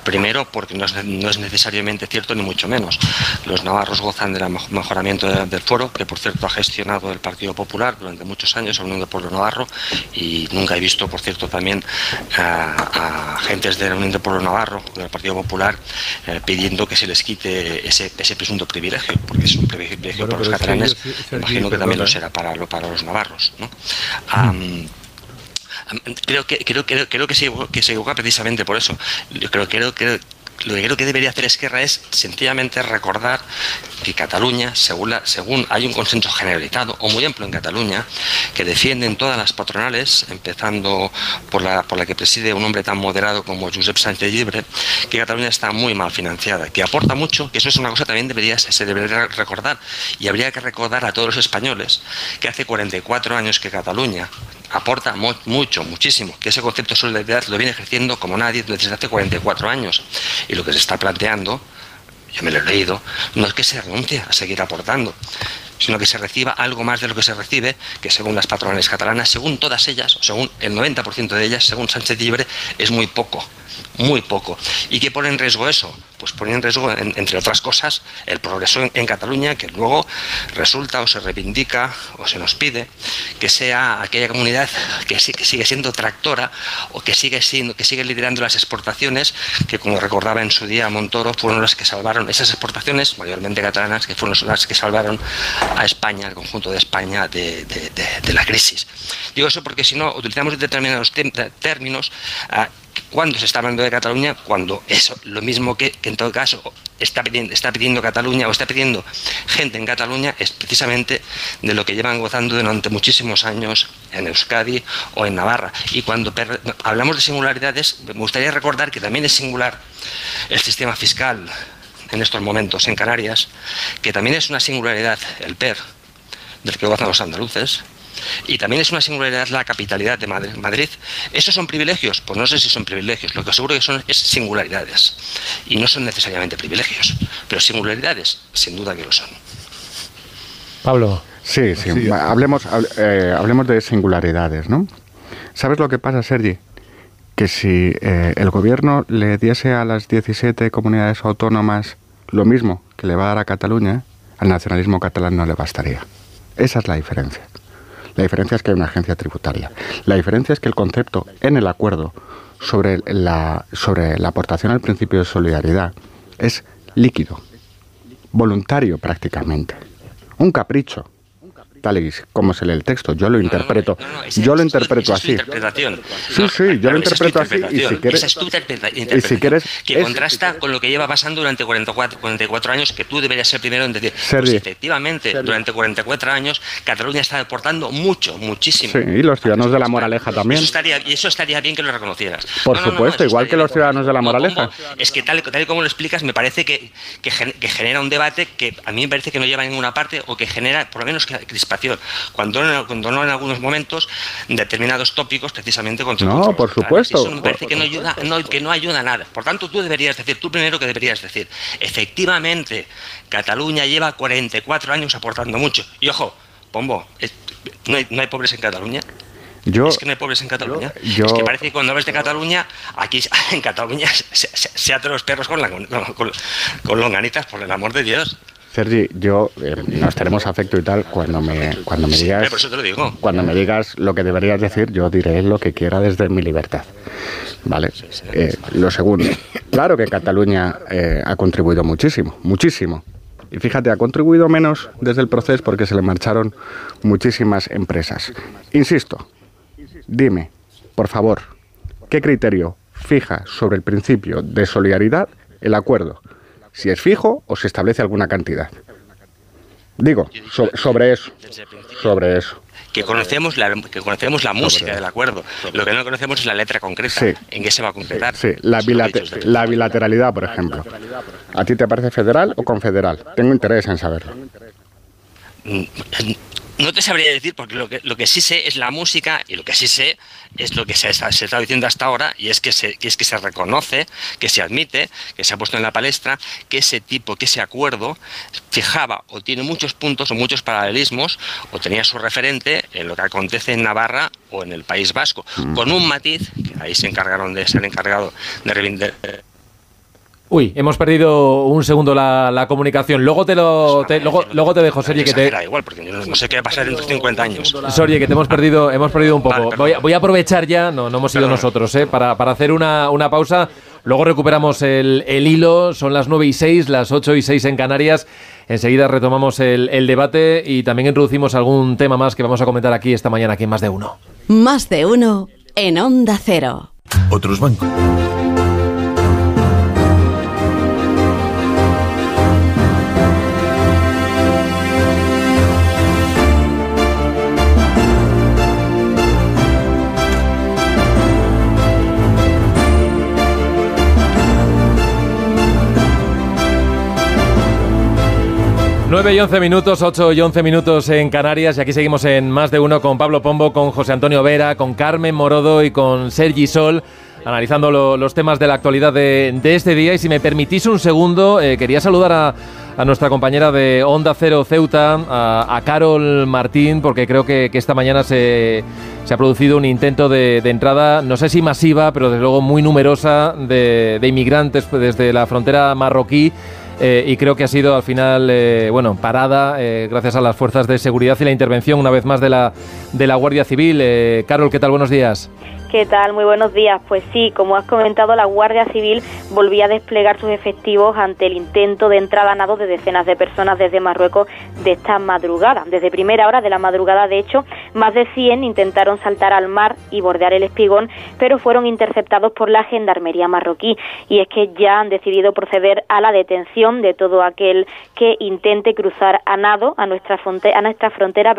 Primero, porque no es necesariamente cierto, ni mucho menos. Los navarros gozan del mejoramiento del fuero, que por cierto ha gestionado el Partido Popular durante muchos años, la Unión del Pueblo Navarro, y nunca he visto, por cierto, también a agentes de la Unión del Pueblo Navarro, del Partido Popular, pidiendo que se les quite ese presunto privilegio, porque es un privilegio para los catalanes, imagino que también lo será para los navarros, ¿no? Creo que se equivoca precisamente por eso. Lo que creo que debería hacer Esquerra es sencillamente recordar que Cataluña, según hay un consenso generalizado o muy amplio en Cataluña, que defienden todas las patronales, empezando por la que preside un hombre tan moderado como Josep Sánchez Llibre, que Cataluña está muy mal financiada, que aporta mucho, que eso es una cosa también se debería recordar, y habría que recordar a todos los españoles que hace 44 años que Cataluña aporta muchísimo, que ese concepto de solidaridad lo viene ejerciendo como nadie desde hace 44 años. Y lo que se está planteando, yo me lo he leído, no es que se renuncie a seguir aportando, sino que se reciba algo más de lo que se recibe, que según las patronales catalanas, según todas ellas, o según el 90% de ellas, según Sánchez Llibre, es muy poco. Muy poco. ¿Y qué pone en riesgo eso? Pues pone en riesgo, entre otras cosas, el progreso en Cataluña, que luego resulta o se reivindica o se nos pide que sea aquella comunidad que sigue siendo tractora o que sigue liderando las exportaciones, que como recordaba en su día Montoro, fueron las que salvaron esas exportaciones, mayormente catalanas, que fueron las que salvaron a España, al conjunto de España, de la crisis. Digo eso porque si no utilizamos determinados términos, cuando se está hablando de Cataluña, cuando eso, lo mismo que en todo caso está pidiendo Cataluña o está pidiendo gente en Cataluña, es precisamente de lo que llevan gozando durante muchísimos años en Euskadi o en Navarra. Y cuando hablamos de singularidades, me gustaría recordar que también es singular el sistema fiscal en estos momentos en Canarias, que también es una singularidad el PER, del que gozan los andaluces. Y también es una singularidad la capitalidad de Madrid. ¿Esos son privilegios? Pues no sé si son privilegios. Lo que seguro que son es singularidades. Y no son necesariamente privilegios. Pero singularidades, sin duda que lo son. Pablo. Sí. Hablemos de singularidades, ¿no? ¿Sabes lo que pasa, Sergi? Que si el gobierno le diese a las 17 comunidades autónomas lo mismo que le va a dar a Cataluña, al nacionalismo catalán no le bastaría. Esa es la diferencia. La diferencia es que hay una agencia tributaria. La diferencia es que el concepto en el acuerdo sobre la aportación al principio de solidaridad es líquido, voluntario prácticamente, un capricho. Tal y como se lee el texto, yo lo interpreto, yo lo interpreto así. Sí, yo lo interpreto así. Esa es tu interpretación, que contrasta con lo que lleva pasando durante 44 años, que tú deberías ser primero en decir, pues efectivamente, durante 44 años Cataluña está aportando muchísimo. Sí, y los ciudadanos de La Moraleja también. Eso estaría bien que lo reconocieras. Por supuesto, igual que los ciudadanos de La Moraleja. Es que tal y como lo explicas, me parece que genera un debate que a mí me parece que no lleva a ninguna parte, o que genera, por lo menos, crispación. Cuando no en algunos momentos determinados tópicos precisamente contra por supuesto. Eso me parece que no ayuda a nada. Por tanto, tú primero que deberías decir, efectivamente, Cataluña lleva 44 años aportando mucho. Y ojo, Pombo, ¿no hay pobres en Cataluña? Es que no hay pobres en Cataluña. Es que parece que cuando hablas de Cataluña, aquí en Cataluña se atan los perros con longanitas, por el amor de Dios. Sergi, nos tenemos afecto y tal, cuando me digas, por eso te lo digo. Cuando me digas lo que deberías decir, yo diré lo que quiera desde mi libertad. ¿Vale? Lo segundo, claro que Cataluña ha contribuido muchísimo. Y fíjate, ha contribuido menos desde el proceso porque se le marcharon muchísimas empresas. Insisto, dime, por favor, ¿qué criterio fija sobre el principio de solidaridad el acuerdo? Si es fijo o se establece alguna cantidad. Digo, sobre eso. Que conocemos la música del acuerdo. Lo que no conocemos es la letra concreta. Sí. ¿En qué se va a concretar? Sí, la bilateralidad, por ejemplo. ¿A ti te parece federal o confederal? Tengo interés en saberlo. No te sabría decir, porque lo que sí sé es la música, y lo que sí sé es lo que se está diciendo hasta ahora, y es que se reconoce, que se admite, que se ha puesto en la palestra, que ese acuerdo fijaba o tiene muchos puntos o muchos paralelismos, o tenía su referente en lo que acontece en Navarra o en el País Vasco, con un matiz, que ahí se han encargado de reivindicar Uy, hemos perdido un segundo la comunicación. Luego luego te dejo, Sergi, que te... igual, porque yo no sé qué va a pasar dentro de 50 años. Sergi, que te hemos perdido un poco. Vale, voy a aprovechar ya, no hemos ido nosotros, para hacer una pausa. Luego recuperamos el hilo, son las 9:06, las 8:06 en Canarias. Enseguida retomamos el debate y también introducimos algún tema más que vamos a comentar aquí esta mañana, aquí en Más de Uno. Más de Uno en Onda Cero. Otros bancos. Nueve y 11 minutos, 8 y 11 minutos en Canarias, y aquí seguimos en Más de Uno con Pablo Pombo, con José Antonio Vera, con Carmen Morodo y con Sergi Sol, analizando los temas de la actualidad de este día. Y si me permitís un segundo, quería saludar a nuestra compañera de Onda Cero Ceuta, a Carol Martín, porque creo que esta mañana se ha producido un intento de entrada, no sé si masiva, pero desde luego muy numerosa, de inmigrantes desde la frontera marroquí. Y creo que ha sido al final parada gracias a las fuerzas de seguridad y la intervención una vez más de la Guardia Civil. Carol, ¿qué tal? Buenos días. ¿Qué tal? Muy buenos días. Pues sí, como has comentado, la Guardia Civil volvía a desplegar sus efectivos ante el intento de entrada a nado de decenas de personas desde Marruecos de esta madrugada. Desde primera hora de la madrugada, de hecho, más de 100 intentaron saltar al mar y bordear el Espigón, pero fueron interceptados por la Gendarmería marroquí. Y es que ya han decidido proceder a la detención de todo aquel que intente cruzar a nado a nuestra frontera,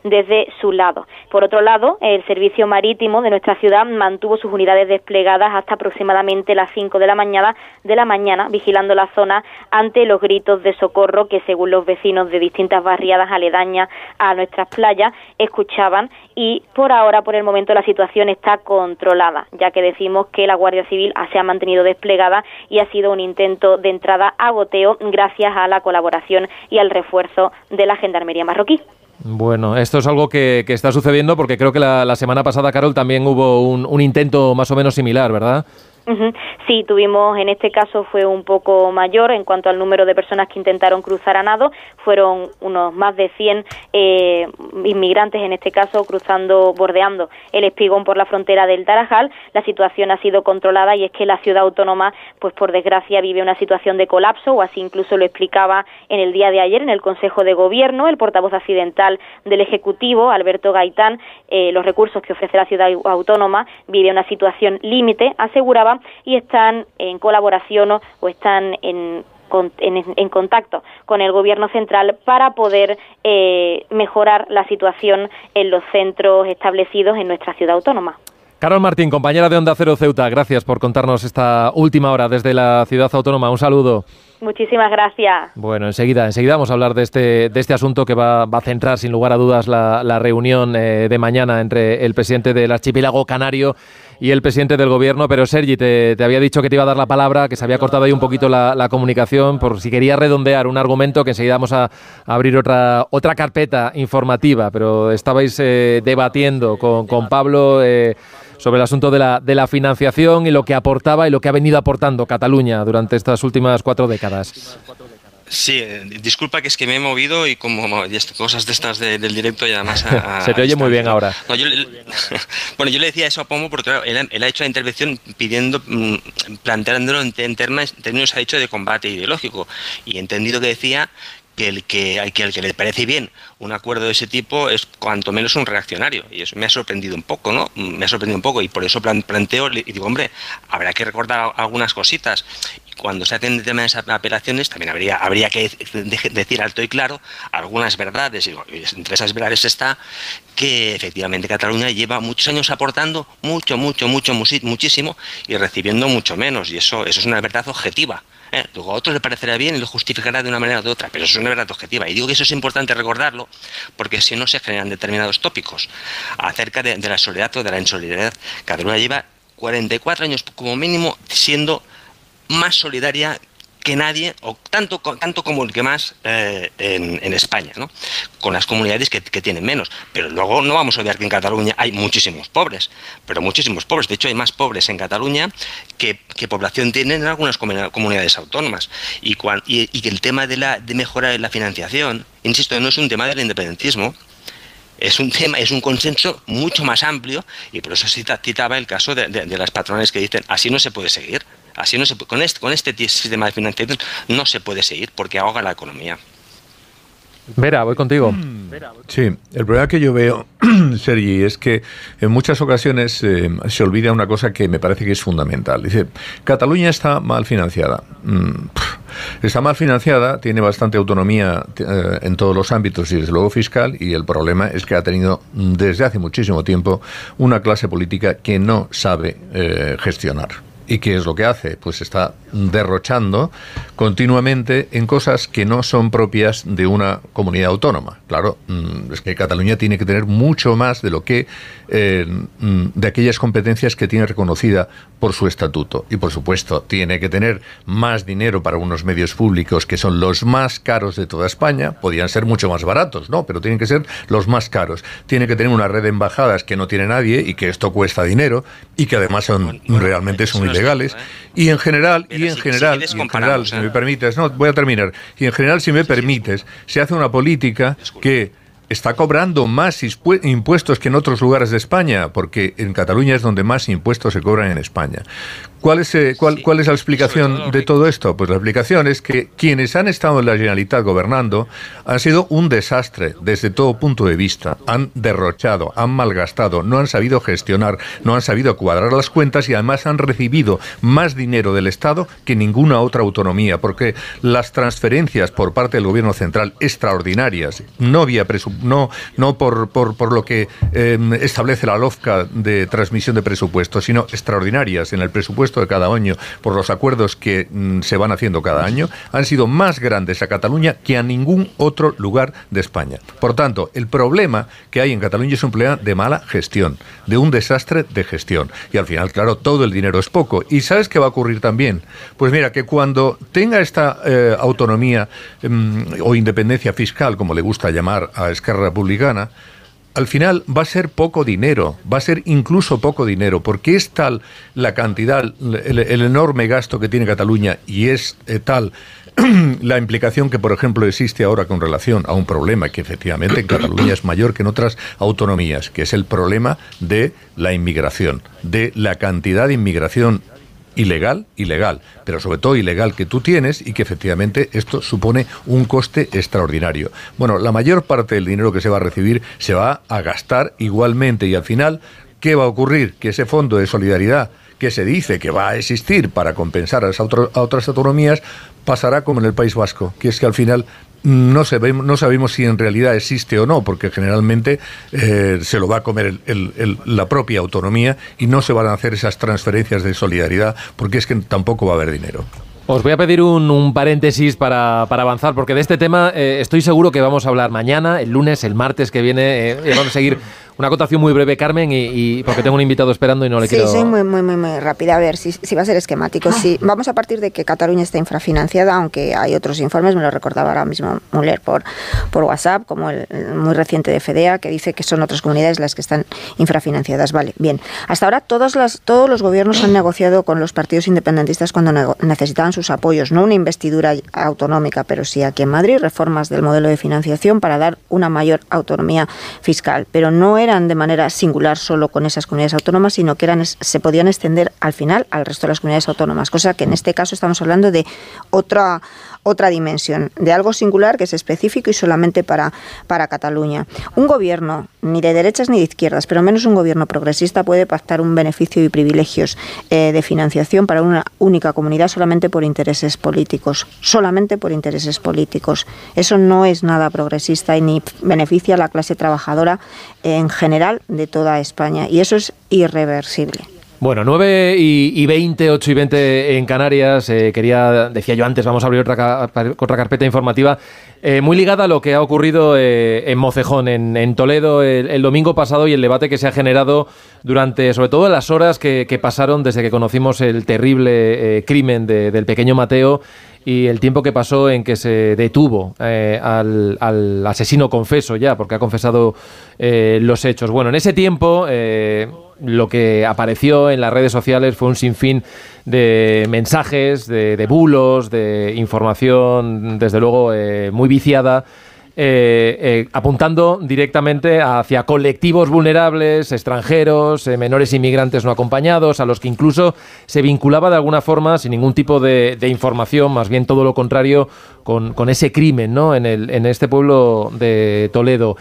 desde su lado. Por otro lado, el servicio marítimo de nuestra ciudad mantuvo sus unidades desplegadas hasta aproximadamente las 5 de la mañana, vigilando la zona ante los gritos de socorro que, según los vecinos de distintas barriadas aledañas a nuestras playas, escuchaban. Y por el momento, la situación está controlada, ya que decimos que la Guardia Civil se ha mantenido desplegada y ha sido un intento de entrada a goteo gracias a la colaboración y al refuerzo de la Gendarmería marroquí. Bueno, esto es algo que está sucediendo porque creo que la semana pasada, Carol, también hubo un intento más o menos similar, ¿verdad? Sí, tuvimos, en este caso fue un poco mayor en cuanto al número de personas que intentaron cruzar a nado. Fueron unos más de 100 inmigrantes, en este caso, bordeando el Espigón por la frontera del Tarajal. La situación ha sido controlada y es que la ciudad autónoma, pues por desgracia, vive una situación de colapso, o así incluso lo explicaba en el día de ayer en el Consejo de Gobierno el portavoz accidental del Ejecutivo, Alberto Gaitán. Los recursos que ofrece la ciudad autónoma vive una situación límite, aseguraba, y están en colaboración o están en contacto con el Gobierno central para poder mejorar la situación en los centros establecidos en nuestra ciudad autónoma. Carol Martín, compañera de Onda Cero Ceuta, gracias por contarnos esta última hora desde la ciudad autónoma. Un saludo. Muchísimas gracias. Bueno, enseguida vamos a hablar de este asunto que va a centrar sin lugar a dudas la reunión de mañana entre el presidente del archipiélago canario y el presidente del Gobierno. Pero Sergi, te había dicho que te iba a dar la palabra, que se había cortado ahí un poquito la comunicación, por si querías redondear un argumento, que enseguida vamos a abrir otra carpeta informativa, pero estabais debatiendo con Pablo sobre el asunto de la financiación y lo que aportaba y lo que ha venido aportando Cataluña durante estas últimas 4 décadas. Sí, disculpa, que es que me he movido y como cosas de estas del directo y además... Se te oye muy bien ahora. No, yo le decía eso a Pomo porque claro, él ha hecho la intervención planteándolo en términos, ha dicho, de combate ideológico, y he entendido que decía que al que le parece bien un acuerdo de ese tipo es cuanto menos un reaccionario, y eso me ha sorprendido un poco, ¿no? Me ha sorprendido un poco, y por eso planteo y digo, hombre, habrá que recordar algunas cositas. Y cuando se hacen determinadas apelaciones también habría que decir alto y claro algunas verdades, y entre esas verdades está que efectivamente Cataluña lleva muchos años aportando muchísimo y recibiendo mucho menos, y eso es una verdad objetiva. Luego a otros le parecerá bien y lo justificará de una manera o de otra, pero eso es una verdad objetiva. Y digo que eso es importante recordarlo porque si no se generan determinados tópicos acerca de la solidaridad o de la insolidaridad. Cataluña lleva 44 años como mínimo siendo más solidaria que nadie, o tanto como el que más en España, ¿no? Con las comunidades que tienen menos. Pero luego no vamos a olvidar que en Cataluña hay muchísimos pobres, pero muchísimos pobres. De hecho, hay más pobres en Cataluña que población tienen en algunas comunidades autónomas. Y que el tema de mejorar la financiación, insisto, no es un tema del independentismo, es un consenso mucho más amplio, y por eso citaba el caso de las patronales que dicen así no se puede seguir. Así no se puede, con este sistema de financiación no se puede seguir porque ahoga la economía. Vera, voy contigo. Sí, el problema que yo veo, Sergi, es que en muchas ocasiones se olvida una cosa que me parece que es fundamental. Dice, Cataluña está mal financiada. Está mal financiada, tiene bastante autonomía en todos los ámbitos y desde luego fiscal, y el problema es que ha tenido desde hace muchísimo tiempo una clase política que no sabe gestionar. ¿Y qué es lo que hace? Pues está derrochando continuamente en cosas que no son propias de una comunidad autónoma. Claro, es que Cataluña tiene que tener mucho más de lo que de aquellas competencias que tiene reconocida por su estatuto. Y por supuesto, tiene que tener más dinero para unos medios públicos que son los más caros de toda España. Podrían ser mucho más baratos, ¿no? Pero tienen que ser los más caros. Tiene que tener una red de embajadas que no tiene nadie y que esto cuesta dinero y que además realmente son ilegales. Y en general, si me permites, no, voy a terminar. Y en general, si me permites, se hace una política que está cobrando más impuestos que en otros lugares de España, porque en Cataluña es donde más impuestos se cobran en España. ¿Cuál es la explicación de todo esto? Pues la explicación es que quienes han estado en la Generalitat gobernando han sido un desastre desde todo punto de vista. Han derrochado, han malgastado, no han sabido gestionar, no han sabido cuadrar las cuentas y además han recibido más dinero del Estado que ninguna otra autonomía, porque las transferencias por parte del Gobierno central extraordinarias, no por lo que establece la LOFCA de transmisión de presupuestos, sino extraordinarias en el presupuesto de cada año por los acuerdos que se van haciendo cada año, han sido más grandes a Cataluña que a ningún otro lugar de España. Por tanto, el problema que hay en Cataluña es un problema de mala gestión, de un desastre de gestión. Y al final, claro, todo el dinero es poco. ¿Y sabes qué va a ocurrir también? Pues mira, que cuando tenga esta autonomía o independencia fiscal, como le gusta llamar a Esquerra Republicana, al final va a ser poco dinero, va a ser incluso poco dinero, porque es tal la cantidad, el enorme gasto que tiene Cataluña y es tal la implicación que, por ejemplo, existe ahora con relación a un problema que efectivamente en Cataluña es mayor que en otras autonomías, que es el problema de la inmigración, de la cantidad de inmigración ilegal, pero sobre todo ilegal que tú tienes y que efectivamente esto supone un coste extraordinario. Bueno, la mayor parte del dinero que se va a recibir se va a gastar igualmente y al final, ¿qué va a ocurrir? Que ese fondo de solidaridad que se dice que va a existir para compensar a otras autonomías pasará como en el País Vasco, que es que al final no sabemos si en realidad existe o no, porque generalmente se lo va a comer la propia autonomía y no se van a hacer esas transferencias de solidaridad, porque es que tampoco va a haber dinero. Os voy a pedir un paréntesis para avanzar, porque de este tema estoy seguro que vamos a hablar mañana, el lunes, el martes que viene. Vamos a seguir una acotación muy breve, Carmen, y porque tengo un invitado esperando y no le quiero... Sí, soy muy rápida. A ver, si va a ser esquemático. Sí, vamos a partir de que Cataluña está infrafinanciada, aunque hay otros informes, me lo recordaba ahora mismo Müller por WhatsApp, como el muy reciente de FEDEA, que dice que son otras comunidades las que están infrafinanciadas. Vale, bien. Hasta ahora todos los gobiernos han negociado con los partidos independentistas cuando necesitaban sus apoyos, no una investidura autonómica, pero sí aquí en Madrid, reformas del modelo de financiación para dar una mayor autonomía fiscal, pero no eran de manera singular solo con esas comunidades autónomas, sino que se podían extender al final al resto de las comunidades autónomas, cosa que en este caso estamos hablando de otra dimensión, de algo singular que es específico y solamente para Cataluña. Un gobierno, ni de derechas ni de izquierdas, pero menos un gobierno progresista puede pactar un beneficio y privilegios de financiación para una única comunidad solamente por intereses políticos. Eso no es nada progresista y ni beneficia a la clase trabajadora en general de toda España, y eso es irreversible. Bueno, 9:20, 8:20 en Canarias. Decía yo antes, vamos a abrir otra carpeta informativa muy ligada a lo que ha ocurrido en Mocejón, en Toledo, el domingo pasado, y el debate que se ha generado durante, sobre todo, las horas que pasaron desde que conocimos el terrible crimen del pequeño Mateo y el tiempo que pasó en que se detuvo al asesino confeso ya, porque ha confesado los hechos. Bueno, en ese tiempo lo que apareció en las redes sociales fue un sinfín de mensajes, de bulos, de información, desde luego, muy viciada, apuntando directamente hacia colectivos vulnerables, extranjeros, menores inmigrantes no acompañados, a los que incluso se vinculaba de alguna forma, sin ningún tipo de información, más bien todo lo contrario, con ese crimen, ¿no?, en este pueblo de Toledo.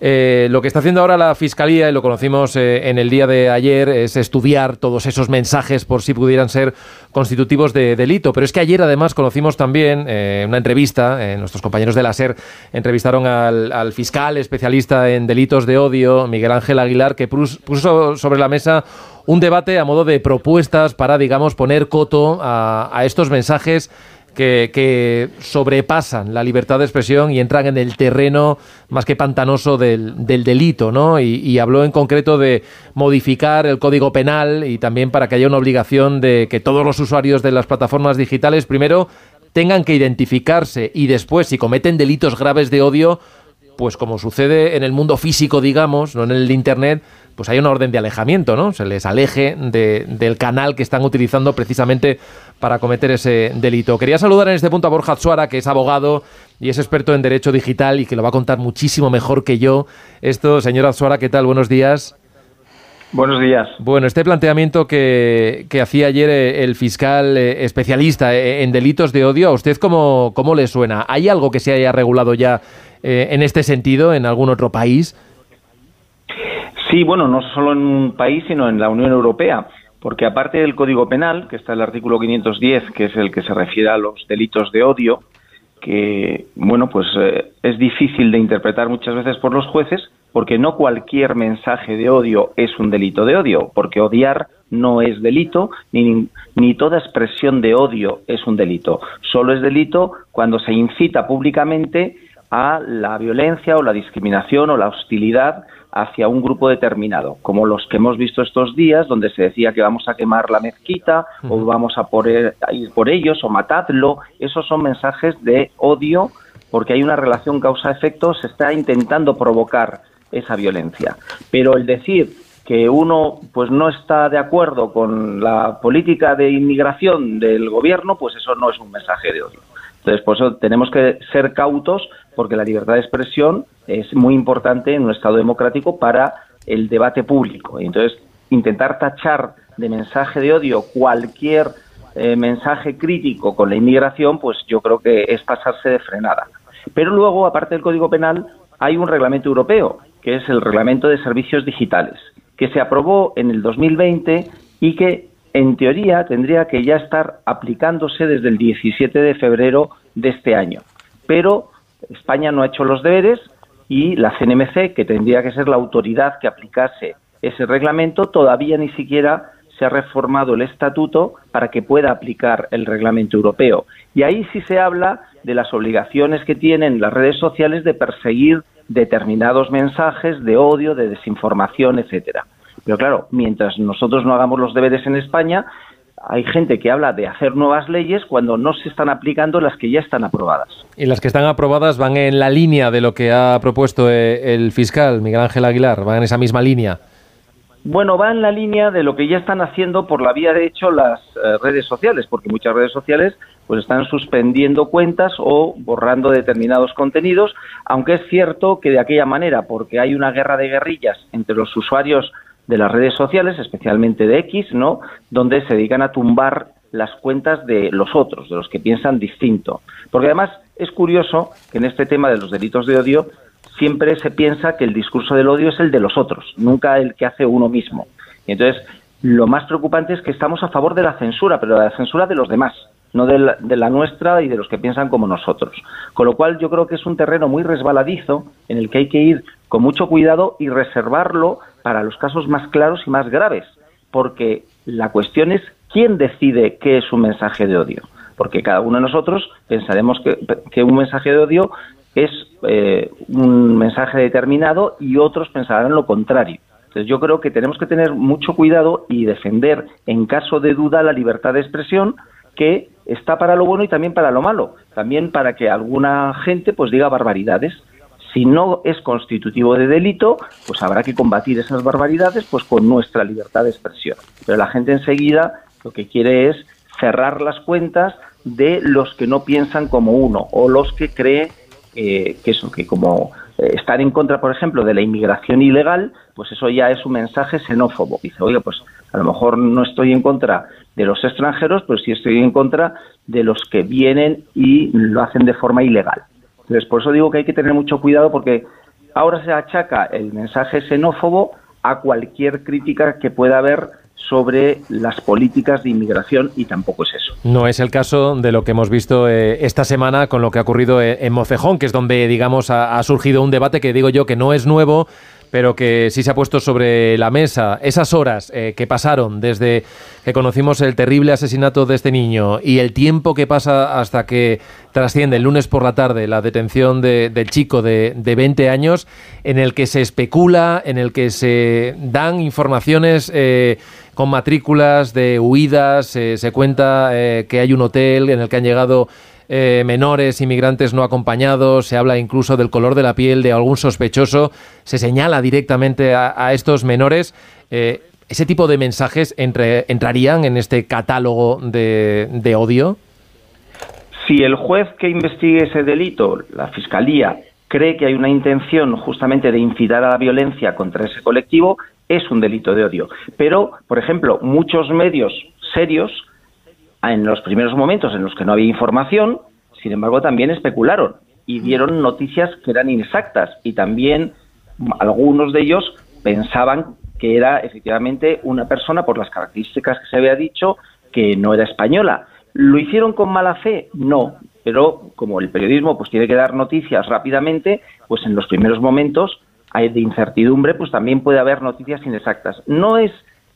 Lo que está haciendo ahora la Fiscalía, y lo conocimos en el día de ayer, es estudiar todos esos mensajes por si pudieran ser constitutivos de delito. Pero es que ayer además conocimos también una entrevista, nuestros compañeros de la SER entrevistaron al fiscal especialista en delitos de odio, Miguel Ángel Aguilar, que puso sobre la mesa un debate a modo de propuestas para, digamos, poner coto a estos mensajes que sobrepasan la libertad de expresión y entran en el terreno más que pantanoso del delito, ¿no? Y habló en concreto de modificar el Código Penal y también para que haya una obligación de que todos los usuarios de las plataformas digitales primero tengan que identificarse y después, si cometen delitos graves de odio, pues como sucede en el mundo físico, digamos, no en el Internet, pues hay una orden de alejamiento, ¿no? Se les aleje del canal que están utilizando precisamente para cometer ese delito. Quería saludar en este punto a Borja Atsuara, que es abogado y es experto en derecho digital y que lo va a contar muchísimo mejor que yo. Señor Atsuara, ¿qué tal? Buenos días. Buenos días. Bueno, este planteamiento que hacía ayer el fiscal especialista en delitos de odio, ¿a usted cómo le suena? ¿Hay algo que se haya regulado ya en este sentido en algún otro país? Sí, bueno, no solo en un país, sino en la Unión Europea, porque aparte del Código Penal, que está el artículo 510, que es el que se refiere a los delitos de odio, que, bueno, pues es difícil de interpretar muchas veces por los jueces, porque no cualquier mensaje de odio es un delito de odio, porque odiar no es delito, ni toda expresión de odio es un delito. Solo es delito cuando se incita públicamente a la violencia o la discriminación o la hostilidad hacia un grupo determinado, como los que hemos visto estos días, donde se decía que vamos a quemar la mezquita o vamos a ir por ellos o matadlo. Esos son mensajes de odio porque hay una relación causa-efecto, se está intentando provocar esa violencia. Pero el decir que uno pues no está de acuerdo con la política de inmigración del gobierno, pues eso no es un mensaje de odio. Entonces, por eso tenemos que ser cautos, porque la libertad de expresión es muy importante en un Estado democrático para el debate público. Entonces, intentar tachar de mensaje de odio cualquier mensaje crítico con la inmigración, pues yo creo que es pasarse de frenada. Pero luego, aparte del Código Penal, hay un reglamento europeo, que es el Reglamento de Servicios Digitales, que se aprobó en el 2020 y que, en teoría, tendría que ya estar aplicándose desde el 17 de febrero de este año. Pero España no ha hecho los deberes y la CNMC, que tendría que ser la autoridad que aplicase ese reglamento, todavía ni siquiera se ha reformado el estatuto para que pueda aplicar el reglamento europeo. Y ahí sí se habla de las obligaciones que tienen las redes sociales de perseguir determinados mensajes de odio, de desinformación, etcétera. Pero claro, mientras nosotros no hagamos los deberes en España, hay gente que habla de hacer nuevas leyes cuando no se están aplicando las que ya están aprobadas. Y las que están aprobadas van en la línea de lo que ha propuesto el fiscal Miguel Ángel Aguilar, van en esa misma línea. Bueno, va en la línea de lo que ya están haciendo por la vía de hecho las redes sociales, porque muchas redes sociales pues están suspendiendo cuentas o borrando determinados contenidos, aunque es cierto que de aquella manera, porque hay una guerra de guerrillas entre los usuarios de las redes sociales, especialmente de X, ¿no?, donde se dedican a tumbar las cuentas de los otros, de los que piensan distinto. Porque además es curioso que en este tema de los delitos de odio siempre se piensa que el discurso del odio es el de los otros, nunca el que hace uno mismo. Y entonces, lo más preocupante es que estamos a favor de la censura, pero de la censura de los demás, no de la nuestra y de los que piensan como nosotros. Con lo cual, yo creo que es un terreno muy resbaladizo en el que hay que ir con mucho cuidado y reservarlo para los casos más claros y más graves, porque la cuestión es quién decide qué es un mensaje de odio, porque cada uno de nosotros pensaremos que un mensaje de odio es un mensaje determinado y otros pensarán lo contrario. Entonces yo creo que tenemos que tener mucho cuidado y defender en caso de duda la libertad de expresión, que está para lo bueno y también para lo malo, también para que alguna gente pues diga barbaridades. Si no es constitutivo de delito, pues habrá que combatir esas barbaridades pues con nuestra libertad de expresión. Pero la gente enseguida lo que quiere es cerrar las cuentas de los que no piensan como uno o los que cree que como estar en contra, por ejemplo, de la inmigración ilegal, pues eso ya es un mensaje xenófobo. Dice, oye, pues a lo mejor no estoy en contra de los extranjeros, pero sí estoy en contra de los que vienen y lo hacen de forma ilegal. Entonces, por eso digo que hay que tener mucho cuidado, porque ahora se achaca el mensaje xenófobo a cualquier crítica que pueda haber sobre las políticas de inmigración, y tampoco es eso. No es el caso de lo que hemos visto esta semana con lo que ha ocurrido en Mocejón, que es donde, digamos, ha surgido un debate que digo yo que no es nuevo, pero que sí se ha puesto sobre la mesa. Esas horas que pasaron desde que conocimos el terrible asesinato de este niño y el tiempo que pasa hasta que trasciende el lunes por la tarde la detención del chico de 20 años, en el que se especula, en el que se dan informaciones con matrículas de huidas, se cuenta que hay un hotel en el que han llegado menores inmigrantes no acompañados, se habla incluso del color de la piel de algún sospechoso, se señala directamente a estos menores. ¿Ese tipo de mensajes entrarían en este catálogo de odio? Si el juez que investigue ese delito, la Fiscalía, cree que hay una intención justamente de incitar a la violencia contra ese colectivo, es un delito de odio. Pero, por ejemplo, muchos medios serios, en los primeros momentos en los que no había información, sin embargo, también especularon y dieron noticias que eran inexactas, y también algunos de ellos pensaban que era efectivamente una persona, por las características que se había dicho, que no era española. ¿Lo hicieron con mala fe? No, pero como el periodismo pues tiene que dar noticias rápidamente, pues en los primeros momentos de incertidumbre pues también puede haber noticias inexactas. No es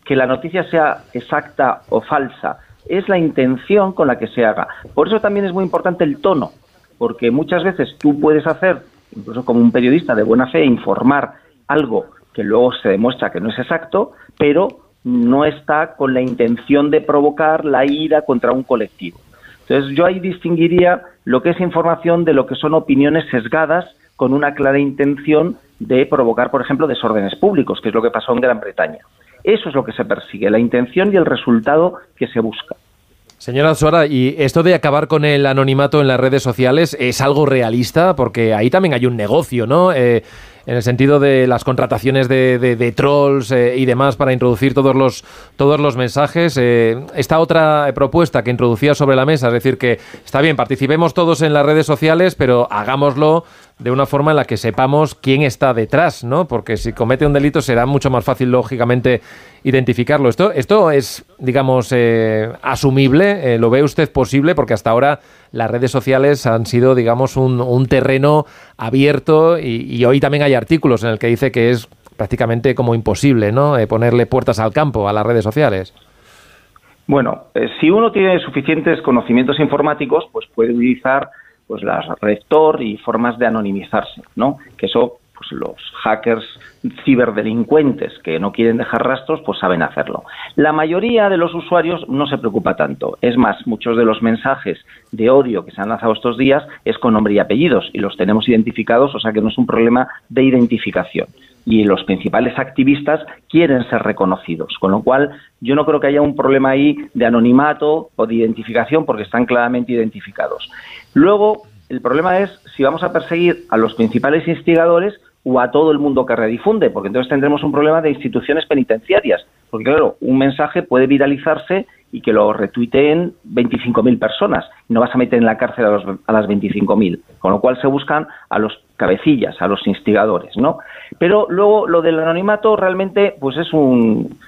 que la noticia sea exacta o falsa, es la intención con la que se haga. Por eso también es muy importante el tono, porque muchas veces tú puedes hacer, incluso como un periodista de buena fe, informar algo que luego se demuestra que no es exacto, pero no está con la intención de provocar la ira contra un colectivo. Entonces yo ahí distinguiría lo que es información de lo que son opiniones sesgadas con una clara intención de provocar, por ejemplo, desórdenes públicos, que es lo que pasó en Gran Bretaña. Eso es lo que se persigue, la intención y el resultado que se busca. Señora Suara, ¿y esto de acabar con el anonimato en las redes sociales es algo realista? Porque ahí también hay un negocio, ¿no? En el sentido de las contrataciones de trolls y demás para introducir todos los mensajes. Esta otra propuesta que introducía sobre la mesa, es decir, que está bien, participemos todos en las redes sociales, pero hagámoslo de una forma en la que sepamos quién está detrás, ¿no? Porque si comete un delito será mucho más fácil, lógicamente, identificarlo. Esto es, digamos, asumible. ¿Lo ve usted posible? Porque hasta ahora las redes sociales han sido, digamos, un terreno abierto y hoy también hay artículos en el que dice que es prácticamente como imposible, ¿no? Ponerle puertas al campo a las redes sociales. Bueno, si uno tiene suficientes conocimientos informáticos, pues puede utilizar pues las red Tor y formas de anonimizarse, ¿no? Que eso, pues los hackers ciberdelincuentes que no quieren dejar rastros, pues saben hacerlo. La mayoría de los usuarios no se preocupa tanto. Es más, muchos de los mensajes de odio que se han lanzado estos días es con nombre y apellidos y los tenemos identificados, o sea que no es un problema de identificación. Y los principales activistas quieren ser reconocidos, con lo cual yo no creo que haya un problema ahí de anonimato o de identificación porque están claramente identificados. Luego, el problema es si vamos a perseguir a los principales instigadores o a todo el mundo que redifunde, porque entonces tendremos un problema de instituciones penitenciarias, porque claro, un mensaje puede viralizarse y que lo retuiteen 25.000 personas, y no vas a meter en la cárcel a las 25.000, con lo cual se buscan a los cabecillas, a los instigadores, ¿no? Pero luego lo del anonimato realmente pues es un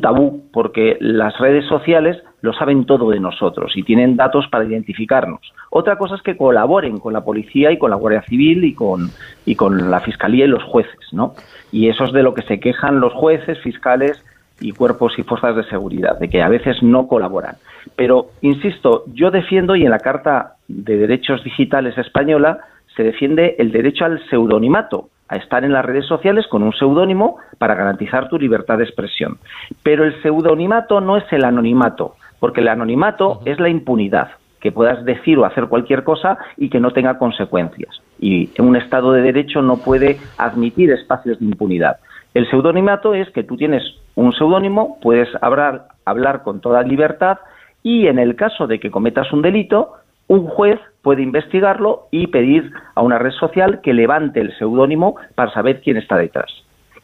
tabú, porque las redes sociales lo saben todo de nosotros y tienen datos para identificarnos. Otra cosa es que colaboren con la policía y con la Guardia Civil y con la Fiscalía y los jueces, ¿no? Y eso es de lo que se quejan los jueces, fiscales y cuerpos y fuerzas de seguridad, de que a veces no colaboran. Pero, insisto, yo defiendo, y en la Carta de Derechos Digitales española se defiende el derecho al pseudonimato, a estar en las redes sociales con un seudónimo para garantizar tu libertad de expresión. Pero el pseudonimato no es el anonimato, porque el anonimato es la impunidad, que puedas decir o hacer cualquier cosa y que no tenga consecuencias. Y un Estado de Derecho no puede admitir espacios de impunidad. El seudónimato es que tú tienes un seudónimo, puedes hablar con toda libertad y en el caso de que cometas un delito, un juez puede investigarlo y pedir a una red social que levante el seudónimo para saber quién está detrás.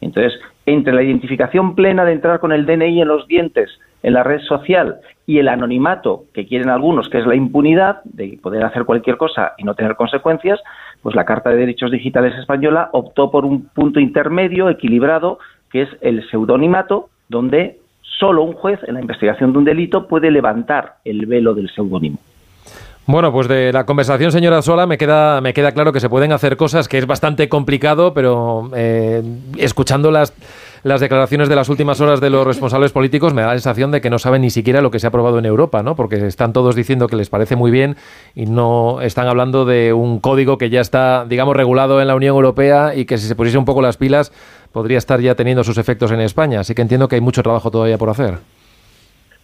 Entonces, entre la identificación plena de entrar con el DNI en los dientes en la red social y el anonimato que quieren algunos, que es la impunidad de poder hacer cualquier cosa y no tener consecuencias, pues la Carta de Derechos Digitales española optó por un punto intermedio, equilibrado, que es el seudónimato, donde solo un juez en la investigación de un delito puede levantar el velo del seudónimo. Bueno, pues de la conversación, señora Sola, me queda claro que se pueden hacer cosas, que es bastante complicado, pero escuchando las declaraciones de las últimas horas de los responsables políticos me da la sensación de que no saben ni siquiera lo que se ha aprobado en Europa, ¿no? Porque están todos diciendo que les parece muy bien y no están hablando de un código que ya está, digamos, regulado en la Unión Europea y que si se pusiese un poco las pilas podría estar ya teniendo sus efectos en España. Así que entiendo que hay mucho trabajo todavía por hacer.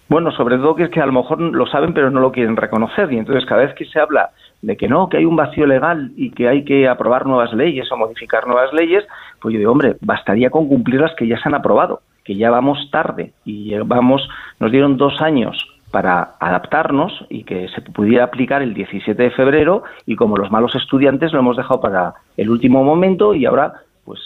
Bueno, sobre todo que es que a lo mejor lo saben pero no lo quieren reconocer y entonces cada vez que se habla de que no, que hay un vacío legal y que hay que aprobar nuevas leyes o modificar nuevas leyes, pues yo digo, hombre, bastaría con cumplir las que ya se han aprobado, que ya vamos tarde y nos dieron 2 años para adaptarnos y que se pudiera aplicar el 17 de febrero y como los malos estudiantes lo hemos dejado para el último momento y ahora pues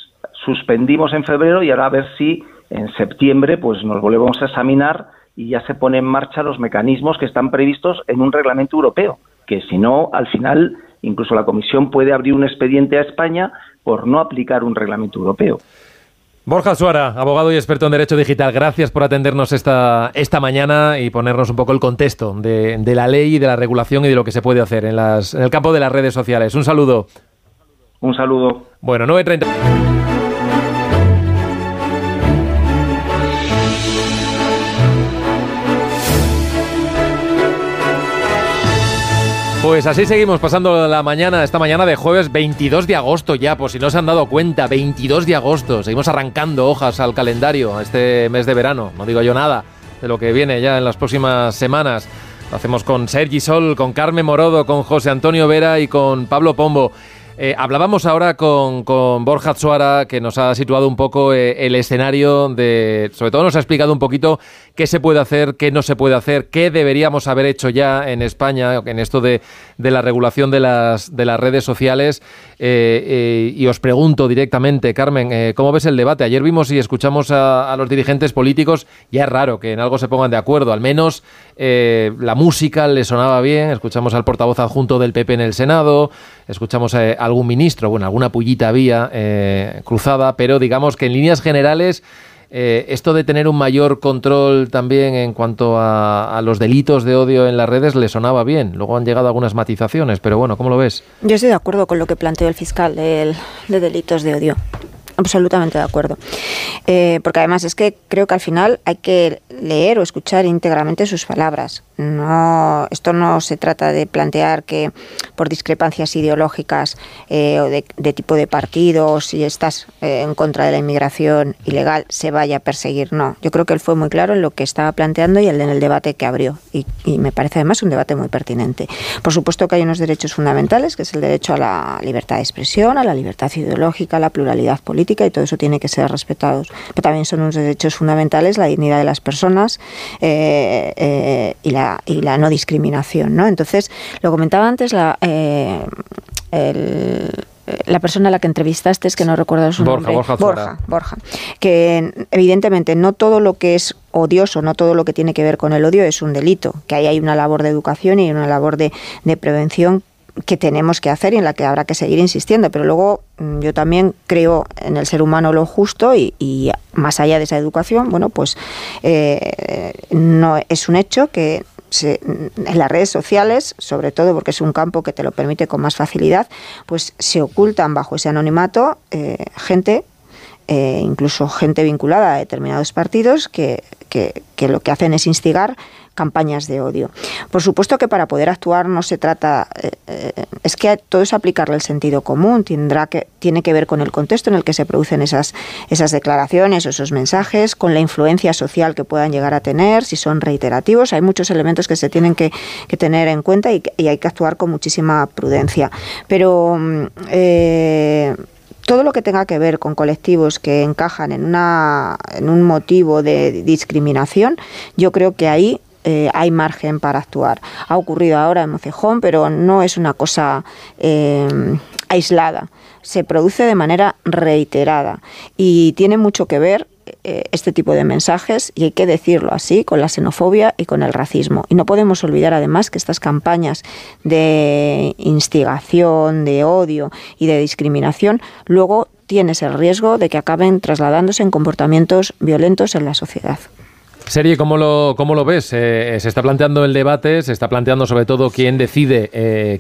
suspendimos en febrero y ahora a ver si en septiembre pues nos volvemos a examinar y ya se ponen en marcha los mecanismos que están previstos en un reglamento europeo, que si no, al final, incluso la Comisión puede abrir un expediente a España por no aplicar un reglamento europeo. Borja Suara, abogado y experto en Derecho Digital, gracias por atendernos esta mañana y ponernos un poco el contexto de la ley y de la regulación y de lo que se puede hacer en el campo de las redes sociales. Un saludo. Un saludo. Bueno, 9:30. Pues así seguimos pasando esta mañana de jueves 22 de agosto ya, por si no se han dado cuenta, 22 de agosto. Seguimos arrancando hojas al calendario este mes de verano. No digo yo nada de lo que viene ya en las próximas semanas. Lo hacemos con Sergi Sol, con Carmen Morodo, con José Antonio Vera y con Pablo Pombo. Hablábamos ahora con Borja Suara, que nos ha situado un poco el escenario sobre todo nos ha explicado un poquito qué se puede hacer, qué no se puede hacer, qué deberíamos haber hecho ya en España en esto de la regulación de las redes sociales. Y os pregunto directamente, Carmen, ¿cómo ves el debate? Ayer vimos y escuchamos a los dirigentes políticos, ya es raro que en algo se pongan de acuerdo, al menos la música le sonaba bien, escuchamos al portavoz adjunto del PP en el Senado, escuchamos a algún ministro, bueno, alguna pullita había cruzada, pero digamos que en líneas generales esto de tener un mayor control también en cuanto a los delitos de odio en las redes le sonaba bien. Luego han llegado algunas matizaciones, pero bueno, ¿cómo lo ves? Yo estoy de acuerdo con lo que planteó el fiscal de delitos de odio. Absolutamente de acuerdo. Porque además es que creo que al final hay que leer o escuchar íntegramente sus palabras. Esto no se trata de plantear que por discrepancias ideológicas o de tipo de partido, si estás en contra de la inmigración ilegal, se vaya a perseguir. No, yo creo que él fue muy claro en lo que estaba planteando y en el debate que abrió. Y me parece además un debate muy pertinente. Por supuesto que hay unos derechos fundamentales, que es el derecho a la libertad de expresión, a la libertad ideológica, a la pluralidad política, y todo eso tiene que ser respetado. Pero también son unos derechos fundamentales la dignidad de las personas y la no discriminación, ¿no? Entonces, lo comentaba antes la persona a la que entrevistaste, es que no recuerdo su nombre. Borja. Que evidentemente no todo lo que es odioso, no todo lo que tiene que ver con el odio es un delito, que ahí hay una labor de educación y una labor de prevención que tenemos que hacer y en la que habrá que seguir insistiendo, pero luego yo también creo en el ser humano lo justo y más allá de esa educación, bueno, pues no es un hecho que en las redes sociales, sobre todo porque es un campo que te lo permite con más facilidad, pues se ocultan bajo ese anonimato gente incluso gente vinculada a determinados partidos que lo que hacen es instigar campañas de odio. Por supuesto que para poder actuar no se trata, es que todo es aplicarle el sentido común, tiene que ver con el contexto en el que se producen esas declaraciones o esos mensajes, con la influencia social que puedan llegar a tener, si son reiterativos. Hay muchos elementos que se tienen que tener en cuenta y hay que actuar con muchísima prudencia. Pero todo lo que tenga que ver con colectivos que encajan en un motivo de discriminación, yo creo que ahí hay margen para actuar. Ha ocurrido ahora en Mocejón, pero no es una cosa aislada. Se produce de manera reiterada y tiene mucho que ver este tipo de mensajes, y hay que decirlo así, con la xenofobia y con el racismo. Y no podemos olvidar además que estas campañas de instigación, de odio y de discriminación luego tienes el riesgo de que acaben trasladándose en comportamientos violentos en la sociedad. Serie, ¿cómo lo ves? Se está planteando el debate, se está planteando sobre todo quién decide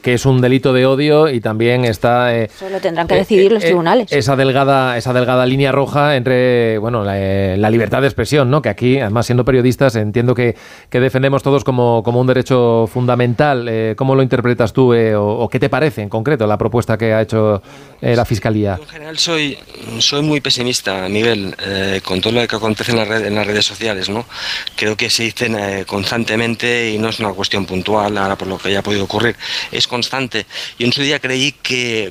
qué es un delito de odio, y también está... Solo tendrán que decidir los tribunales. Esa delgada línea roja entre la libertad de expresión, ¿no? Que aquí, además, siendo periodistas, entiendo que defendemos todos como un derecho fundamental. ¿Cómo lo interpretas tú o qué te parece en concreto la propuesta que ha hecho la Fiscalía? Yo en general soy muy pesimista, Miguel, con todo lo que acontece en las redes sociales, ¿no? Creo que se dicen constantemente, y no es una cuestión puntual ahora por lo que haya podido ocurrir, es constante. Yo en su día creí que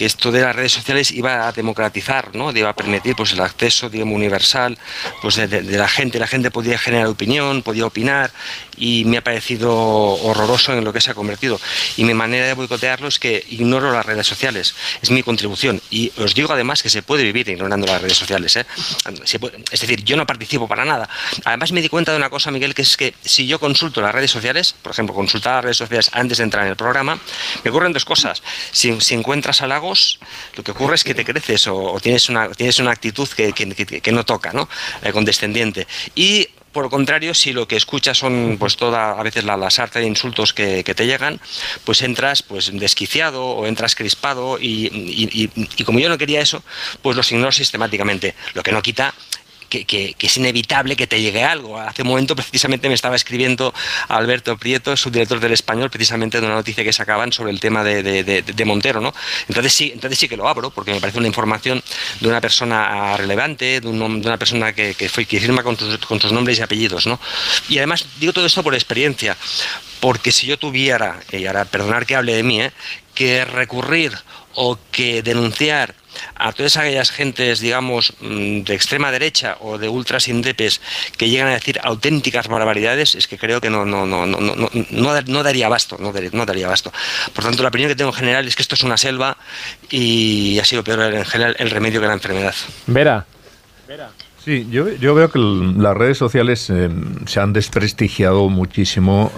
esto de las redes sociales iba a democratizar, ¿no? Iba a permitir el acceso, digamos, universal, de la gente. La gente podía generar opinión, podía opinar, y me ha parecido horroroso en lo que se ha convertido. Y mi manera de boicotearlo es que ignoro las redes sociales. Es mi contribución. Y os digo además que se puede vivir ignorando las redes sociales, ¿eh? Es decir, yo no participo para nada. Además me di cuenta de una cosa, Miguel, que es que si yo consulto las redes sociales, por ejemplo, consultar las redes sociales antes de entrar en el programa, me ocurren dos cosas. Si encuentras halagos, lo que ocurre es que te creces o tienes una actitud que no toca, ¿no? Condescendiente. Y por el contrario, si lo que escuchas son a veces la sarta de insultos que te llegan, pues entras desquiciado o entras crispado, y como yo no quería eso, pues los ignoro sistemáticamente. Lo que no quita que es inevitable que te llegue algo. Hace un momento precisamente me estaba escribiendo Alberto Prieto, subdirector del Español, precisamente de una noticia que sacaban sobre el tema de Montero, ¿no? Entonces sí que lo abro, porque me parece una información de una persona relevante, de una persona que firma con sus nombres y apellidos, ¿no? Y además digo todo esto por experiencia, porque si yo tuviera, y ahora perdonar que hable de mí, que recurrir o que denunciar a todas aquellas gentes, digamos, de extrema derecha o de ultras indepes que llegan a decir auténticas barbaridades, es que creo que no daría abasto, no daría abasto. Por tanto, la opinión que tengo en general es que esto es una selva y ha sido peor en general el remedio que la enfermedad. Vera. Sí, yo veo que las redes sociales se han desprestigiado muchísimo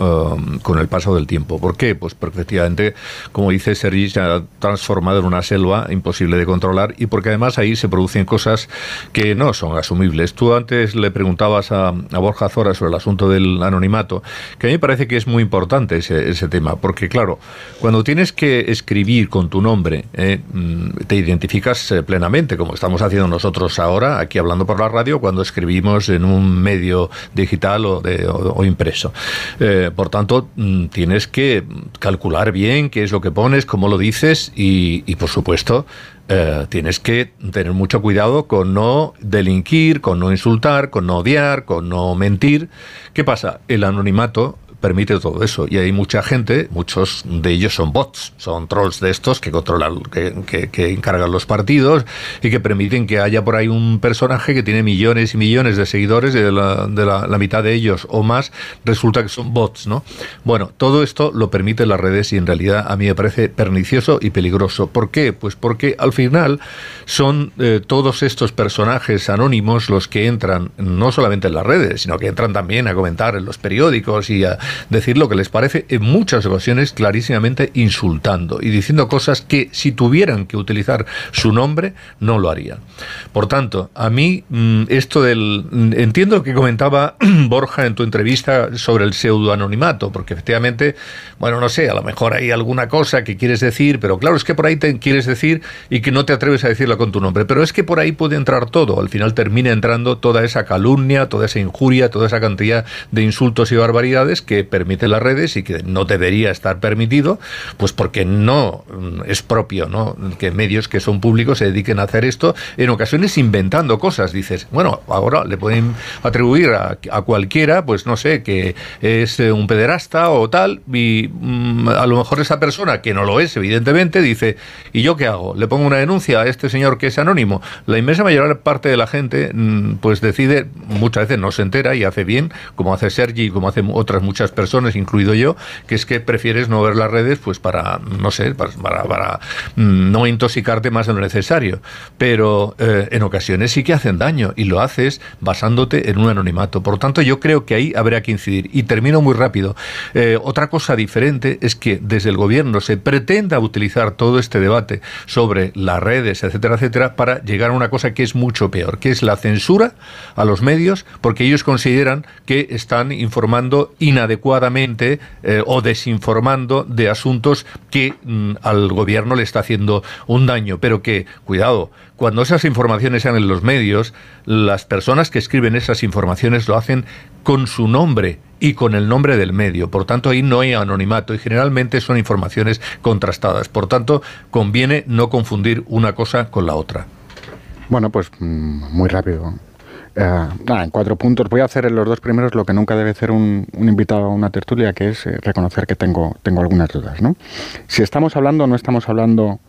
con el paso del tiempo. ¿Por qué? Pues porque efectivamente, como dice Sergi, se ha transformado en una selva imposible de controlar, y porque además ahí se producen cosas que no son asumibles. Tú antes le preguntabas a Borja Zora sobre el asunto del anonimato, que a mí me parece que es muy importante ese tema, porque claro, cuando tienes que escribir con tu nombre, te identificas plenamente, como estamos haciendo nosotros ahora, aquí hablando por la radio, cuando escribimos en un medio digital o impreso. Por tanto, tienes que calcular bien qué es lo que pones, cómo lo dices, y por supuesto, tienes que tener mucho cuidado con no delinquir, con no insultar, con no odiar, con no mentir. ¿Qué pasa? El anonimato permite todo eso, y hay mucha gente, muchos de ellos son bots, son trolls de estos que controlan, que encargan los partidos y que permiten que haya por ahí un personaje que tiene millones y millones de seguidores, de la mitad de ellos o más resulta que son bots, ¿no? Bueno, todo esto lo permiten las redes, y en realidad a mí me parece pernicioso y peligroso. ¿Por qué? Pues porque al final son todos estos personajes anónimos los que entran no solamente en las redes, sino que entran también a comentar en los periódicos y a decir lo que les parece, en muchas ocasiones clarísimamente insultando y diciendo cosas que si tuvieran que utilizar su nombre no lo harían. Por tanto, a mí esto entiendo lo que comentaba Borja en tu entrevista sobre el pseudoanonimato, porque efectivamente, bueno, no sé, a lo mejor hay alguna cosa que quieres decir, pero claro, es que por ahí te quieres decir y que no te atreves a decirla con tu nombre, pero es que por ahí puede entrar todo, al final termina entrando toda esa calumnia, toda esa injuria, toda esa cantidad de insultos y barbaridades que permiten las redes y que no debería estar permitido, pues porque no es propio, ¿no?, que medios que son públicos se dediquen a hacer esto, en ocasiones inventando cosas. Dices, bueno, ahora le pueden atribuir a cualquiera, pues no sé, que es un pederasta o tal, y a lo mejor esa persona, que no lo es, evidentemente, dice, ¿y yo qué hago? ¿Le pongo una denuncia a este señor que es anónimo? La inmensa mayor parte de la gente pues decide, muchas veces no se entera y hace bien, como hace Sergi y como hacen otras muchas personas, incluido yo, que es que prefieres no ver las redes pues para, no sé, para no intoxicarte más de lo necesario. Pero en ocasiones sí que hacen daño y lo haces basándote en un anonimato. Por tanto, yo creo que ahí habría que incidir. Y termino muy rápido. Otra cosa diferente es que desde el gobierno se pretenda utilizar todo este debate sobre las redes, etcétera, etcétera, para llegar a una cosa que es mucho peor, que es la censura a los medios, porque ellos consideran que están informando inadecuadamente o desinformando de asuntos que al gobierno le está haciendo un daño. Pero que, cuidado, cuando esas informaciones sean en los medios, las personas que escriben esas informaciones lo hacen con su nombre y con el nombre del medio. Por tanto, ahí no hay anonimato y generalmente son informaciones contrastadas. Por tanto, conviene no confundir una cosa con la otra. Bueno, pues muy rápido. En 4 puntos. Voy a hacer en los 2 primeros lo que nunca debe hacer un invitado a una tertulia, que es reconocer que tengo algunas dudas, ¿no? Si estamos hablando o no estamos hablando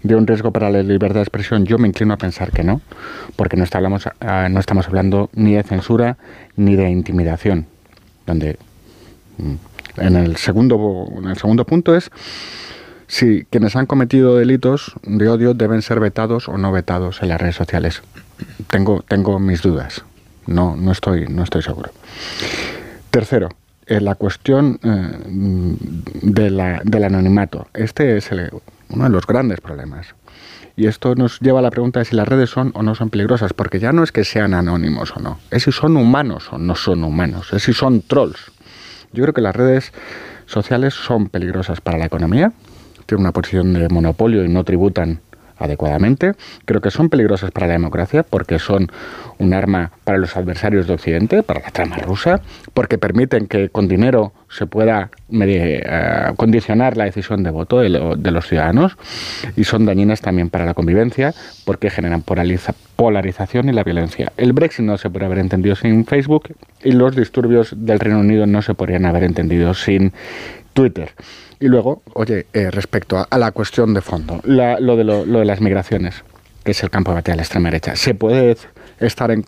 de un riesgo para la libertad de expresión, yo me inclino a pensar que no, porque no estamos hablando ni de censura ni de intimidación. Donde en el segundo punto es si quienes han cometido delitos de odio deben ser vetados o no vetados en las redes sociales. Tengo mis dudas. No estoy seguro. Tercero, la cuestión del anonimato. Este es uno de los grandes problemas. Y esto nos lleva a la pregunta de si las redes son o no son peligrosas, porque ya no es que sean anónimos o no, es si son humanos o no son humanos, es si son trolls. Yo creo que las redes sociales son peligrosas para la economía, tienen una posición de monopolio y no tributan adecuadamente. Creo que son peligrosas para la democracia porque son un arma para los adversarios de Occidente, para la trama rusa, porque permiten que con dinero se pueda condicionar la decisión de voto de los ciudadanos, y son dañinas también para la convivencia porque generan polarización y la violencia. El Brexit no se podría haber entendido sin Facebook y los disturbios del Reino Unido no se podrían haber entendido sin Twitter. Y luego, respecto a la cuestión de fondo, lo de las migraciones, que es el campo de batalla de la extrema derecha. Se puede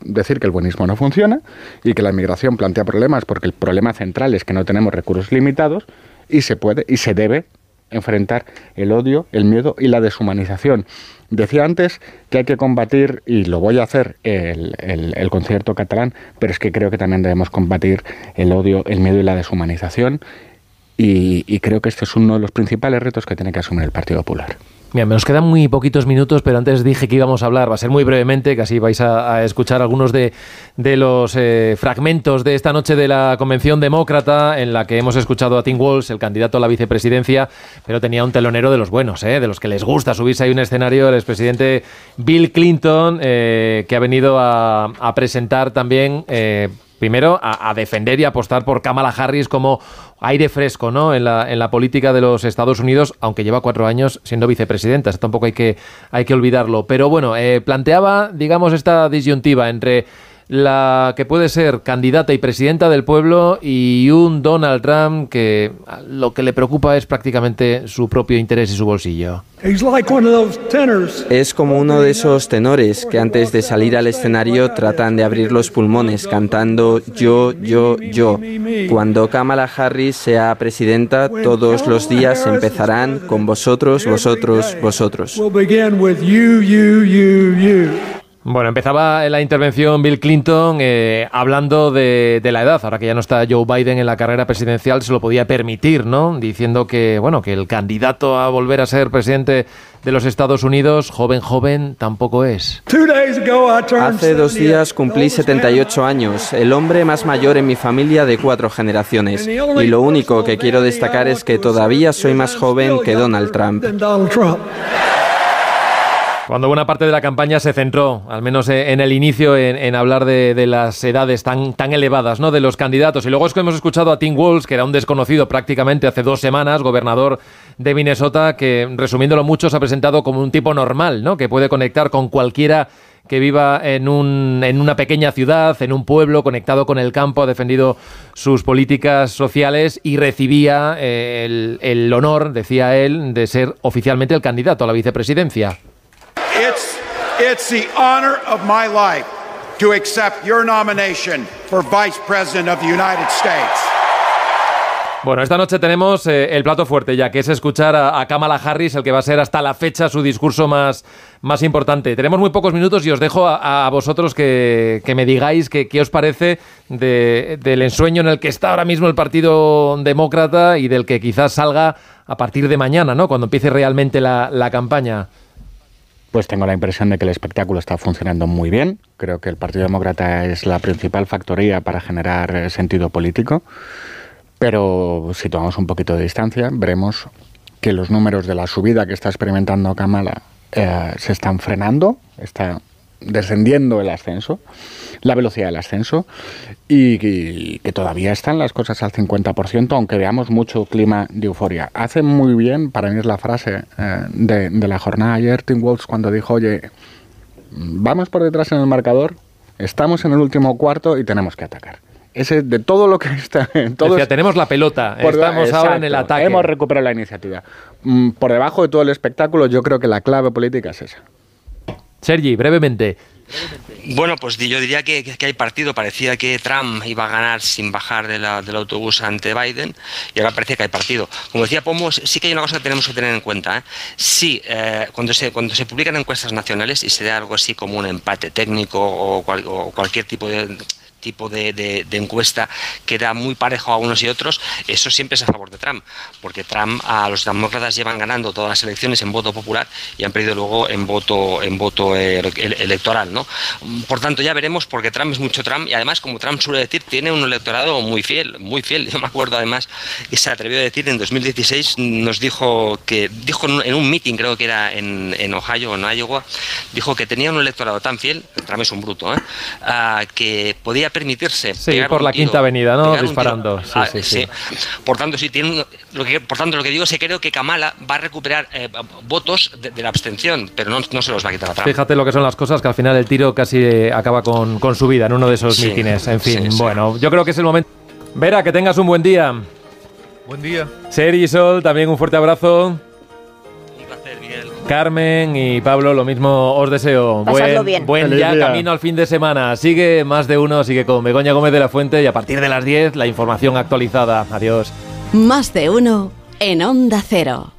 decir que el buenismo no funciona y que la inmigración plantea problemas porque el problema central es que no tenemos recursos limitados, y se puede y se debe enfrentar el odio, el miedo y la deshumanización. Decía antes que hay que combatir, y lo voy a hacer, el concierto catalán, pero es que creo que también debemos combatir el odio, el miedo y la deshumanización. Y creo que este es uno de los principales retos que tiene que asumir el Partido Popular. Mira, nos quedan muy poquitos minutos, pero antes dije que íbamos a hablar, va a ser muy brevemente, que así vais a escuchar algunos de los fragmentos de esta noche de la Convención Demócrata, en la que hemos escuchado a Tim Walz, el candidato a la vicepresidencia, pero tenía un telonero de los buenos, de los que les gusta subirse ahí a un escenario, el expresidente Bill Clinton, que ha venido a presentar también... primero, a defender y apostar por Kamala Harris como aire fresco, ¿no?, en la política de los Estados Unidos, aunque lleva 4 años siendo vicepresidenta. Esto tampoco hay que olvidarlo. Pero bueno, planteaba, digamos, esta disyuntiva entre la que puede ser candidata y presidenta del pueblo y un Donald Trump que lo que le preocupa es prácticamente su propio interés y su bolsillo. Es como uno de esos tenores que antes de salir al escenario tratan de abrir los pulmones cantando yo. Cuando Kamala Harris sea presidenta, todos los días empezarán con vosotros. Bueno, empezaba la intervención Bill Clinton hablando de la edad. Ahora que ya no está Joe Biden en la carrera presidencial, se lo podía permitir, ¿no? Diciendo que, bueno, que el candidato a volver a ser presidente de los Estados Unidos, joven, tampoco es. Hace 2 días cumplí 78 años, el hombre más mayor en mi familia de 4 generaciones. Y lo único que quiero destacar es que todavía soy más joven que Donald Trump. Cuando buena parte de la campaña se centró, al menos en el inicio, en hablar de las edades tan elevadas, ¿no?, de los candidatos. Y luego es que hemos escuchado a Tim Walz, que era un desconocido prácticamente hace 2 semanas, gobernador de Minnesota, que, resumiéndolo mucho, se ha presentado como un tipo normal, ¿no?, que puede conectar con cualquiera que viva en una pequeña ciudad, en un pueblo, conectado con el campo, ha defendido sus políticas sociales y recibía el honor, decía él, de ser oficialmente el candidato a la vicepresidencia. It's the honor of my life to accept your nomination for Vice President of the United States. Bueno, esta noche tenemos el plato fuerte ya, que es escuchar a Kamala Harris, el que va a ser hasta la fecha su discurso más importante. Tenemos muy pocos minutos y os dejo a vosotros que me digáis qué os parece del ensueño en el que está ahora mismo el Partido Demócrata y del que quizás salga a partir de mañana, ¿no?, cuando empiece realmente la campaña. Pues tengo la impresión de que el espectáculo está funcionando muy bien. Creo que el Partido Demócrata es la principal factoría para generar sentido político. Pero si tomamos un poquito de distancia, veremos que los números de la subida que está experimentando Kamala se están frenando, está descendiendo el ascenso, la velocidad del ascenso, y que todavía están las cosas al 50%, aunque veamos mucho clima de euforia. Hace muy bien para mí la frase de la jornada ayer, Tim Walz, cuando dijo, oye, vamos por detrás en el marcador, estamos en el último cuarto y tenemos que atacar. Ese de todo lo que está... Decía, tenemos la pelota, estamos ahora en el ataque. Hemos recuperado la iniciativa. Por debajo de todo el espectáculo, yo creo que la clave política es esa. Sergi, brevemente. Bueno, pues yo diría que hay partido. Parecía que Trump iba a ganar sin bajar del autobús ante Biden, y ahora parece que hay partido. Como decía Pomos, sí que hay una cosa que tenemos que tener en cuenta. Sí, cuando se publican encuestas nacionales y se da algo así como un empate técnico o cualquier tipo de encuesta que da muy parejo a unos y otros, eso siempre es a favor de Trump, porque Trump, a los demócratas llevan ganando todas las elecciones en voto popular y han perdido luego en voto electoral, ¿no? Por tanto, ya veremos, porque Trump es mucho Trump, y además, como Trump suele decir, tiene un electorado muy fiel. Yo me acuerdo además que se atrevió a decir en 2016, nos dijo en un meeting, creo que era en Ohio o en Iowa, dijo que tenía un electorado tan fiel, Trump es un bruto, que podía permitirse pegar por la Quinta Avenida, ¿no?, disparando. Sí. Por tanto, lo que digo es que creo que Kamala va a recuperar votos de la abstención, pero no se los va a quitar a Trump. Fíjate lo que son las cosas, que al final el tiro casi acaba con su vida en uno de esos mítines. En fin, bueno, yo creo que es el momento. Vera, que tengas un buen día. Buen día. Seri, Sol, también un fuerte abrazo. Carmen y Pablo, lo mismo os deseo. Buen ya camino al fin de semana. Sigue Más de Uno, sigue con Begoña Gómez de la Fuente, y a partir de las 10 la información actualizada. Adiós. Más de Uno en Onda Cero.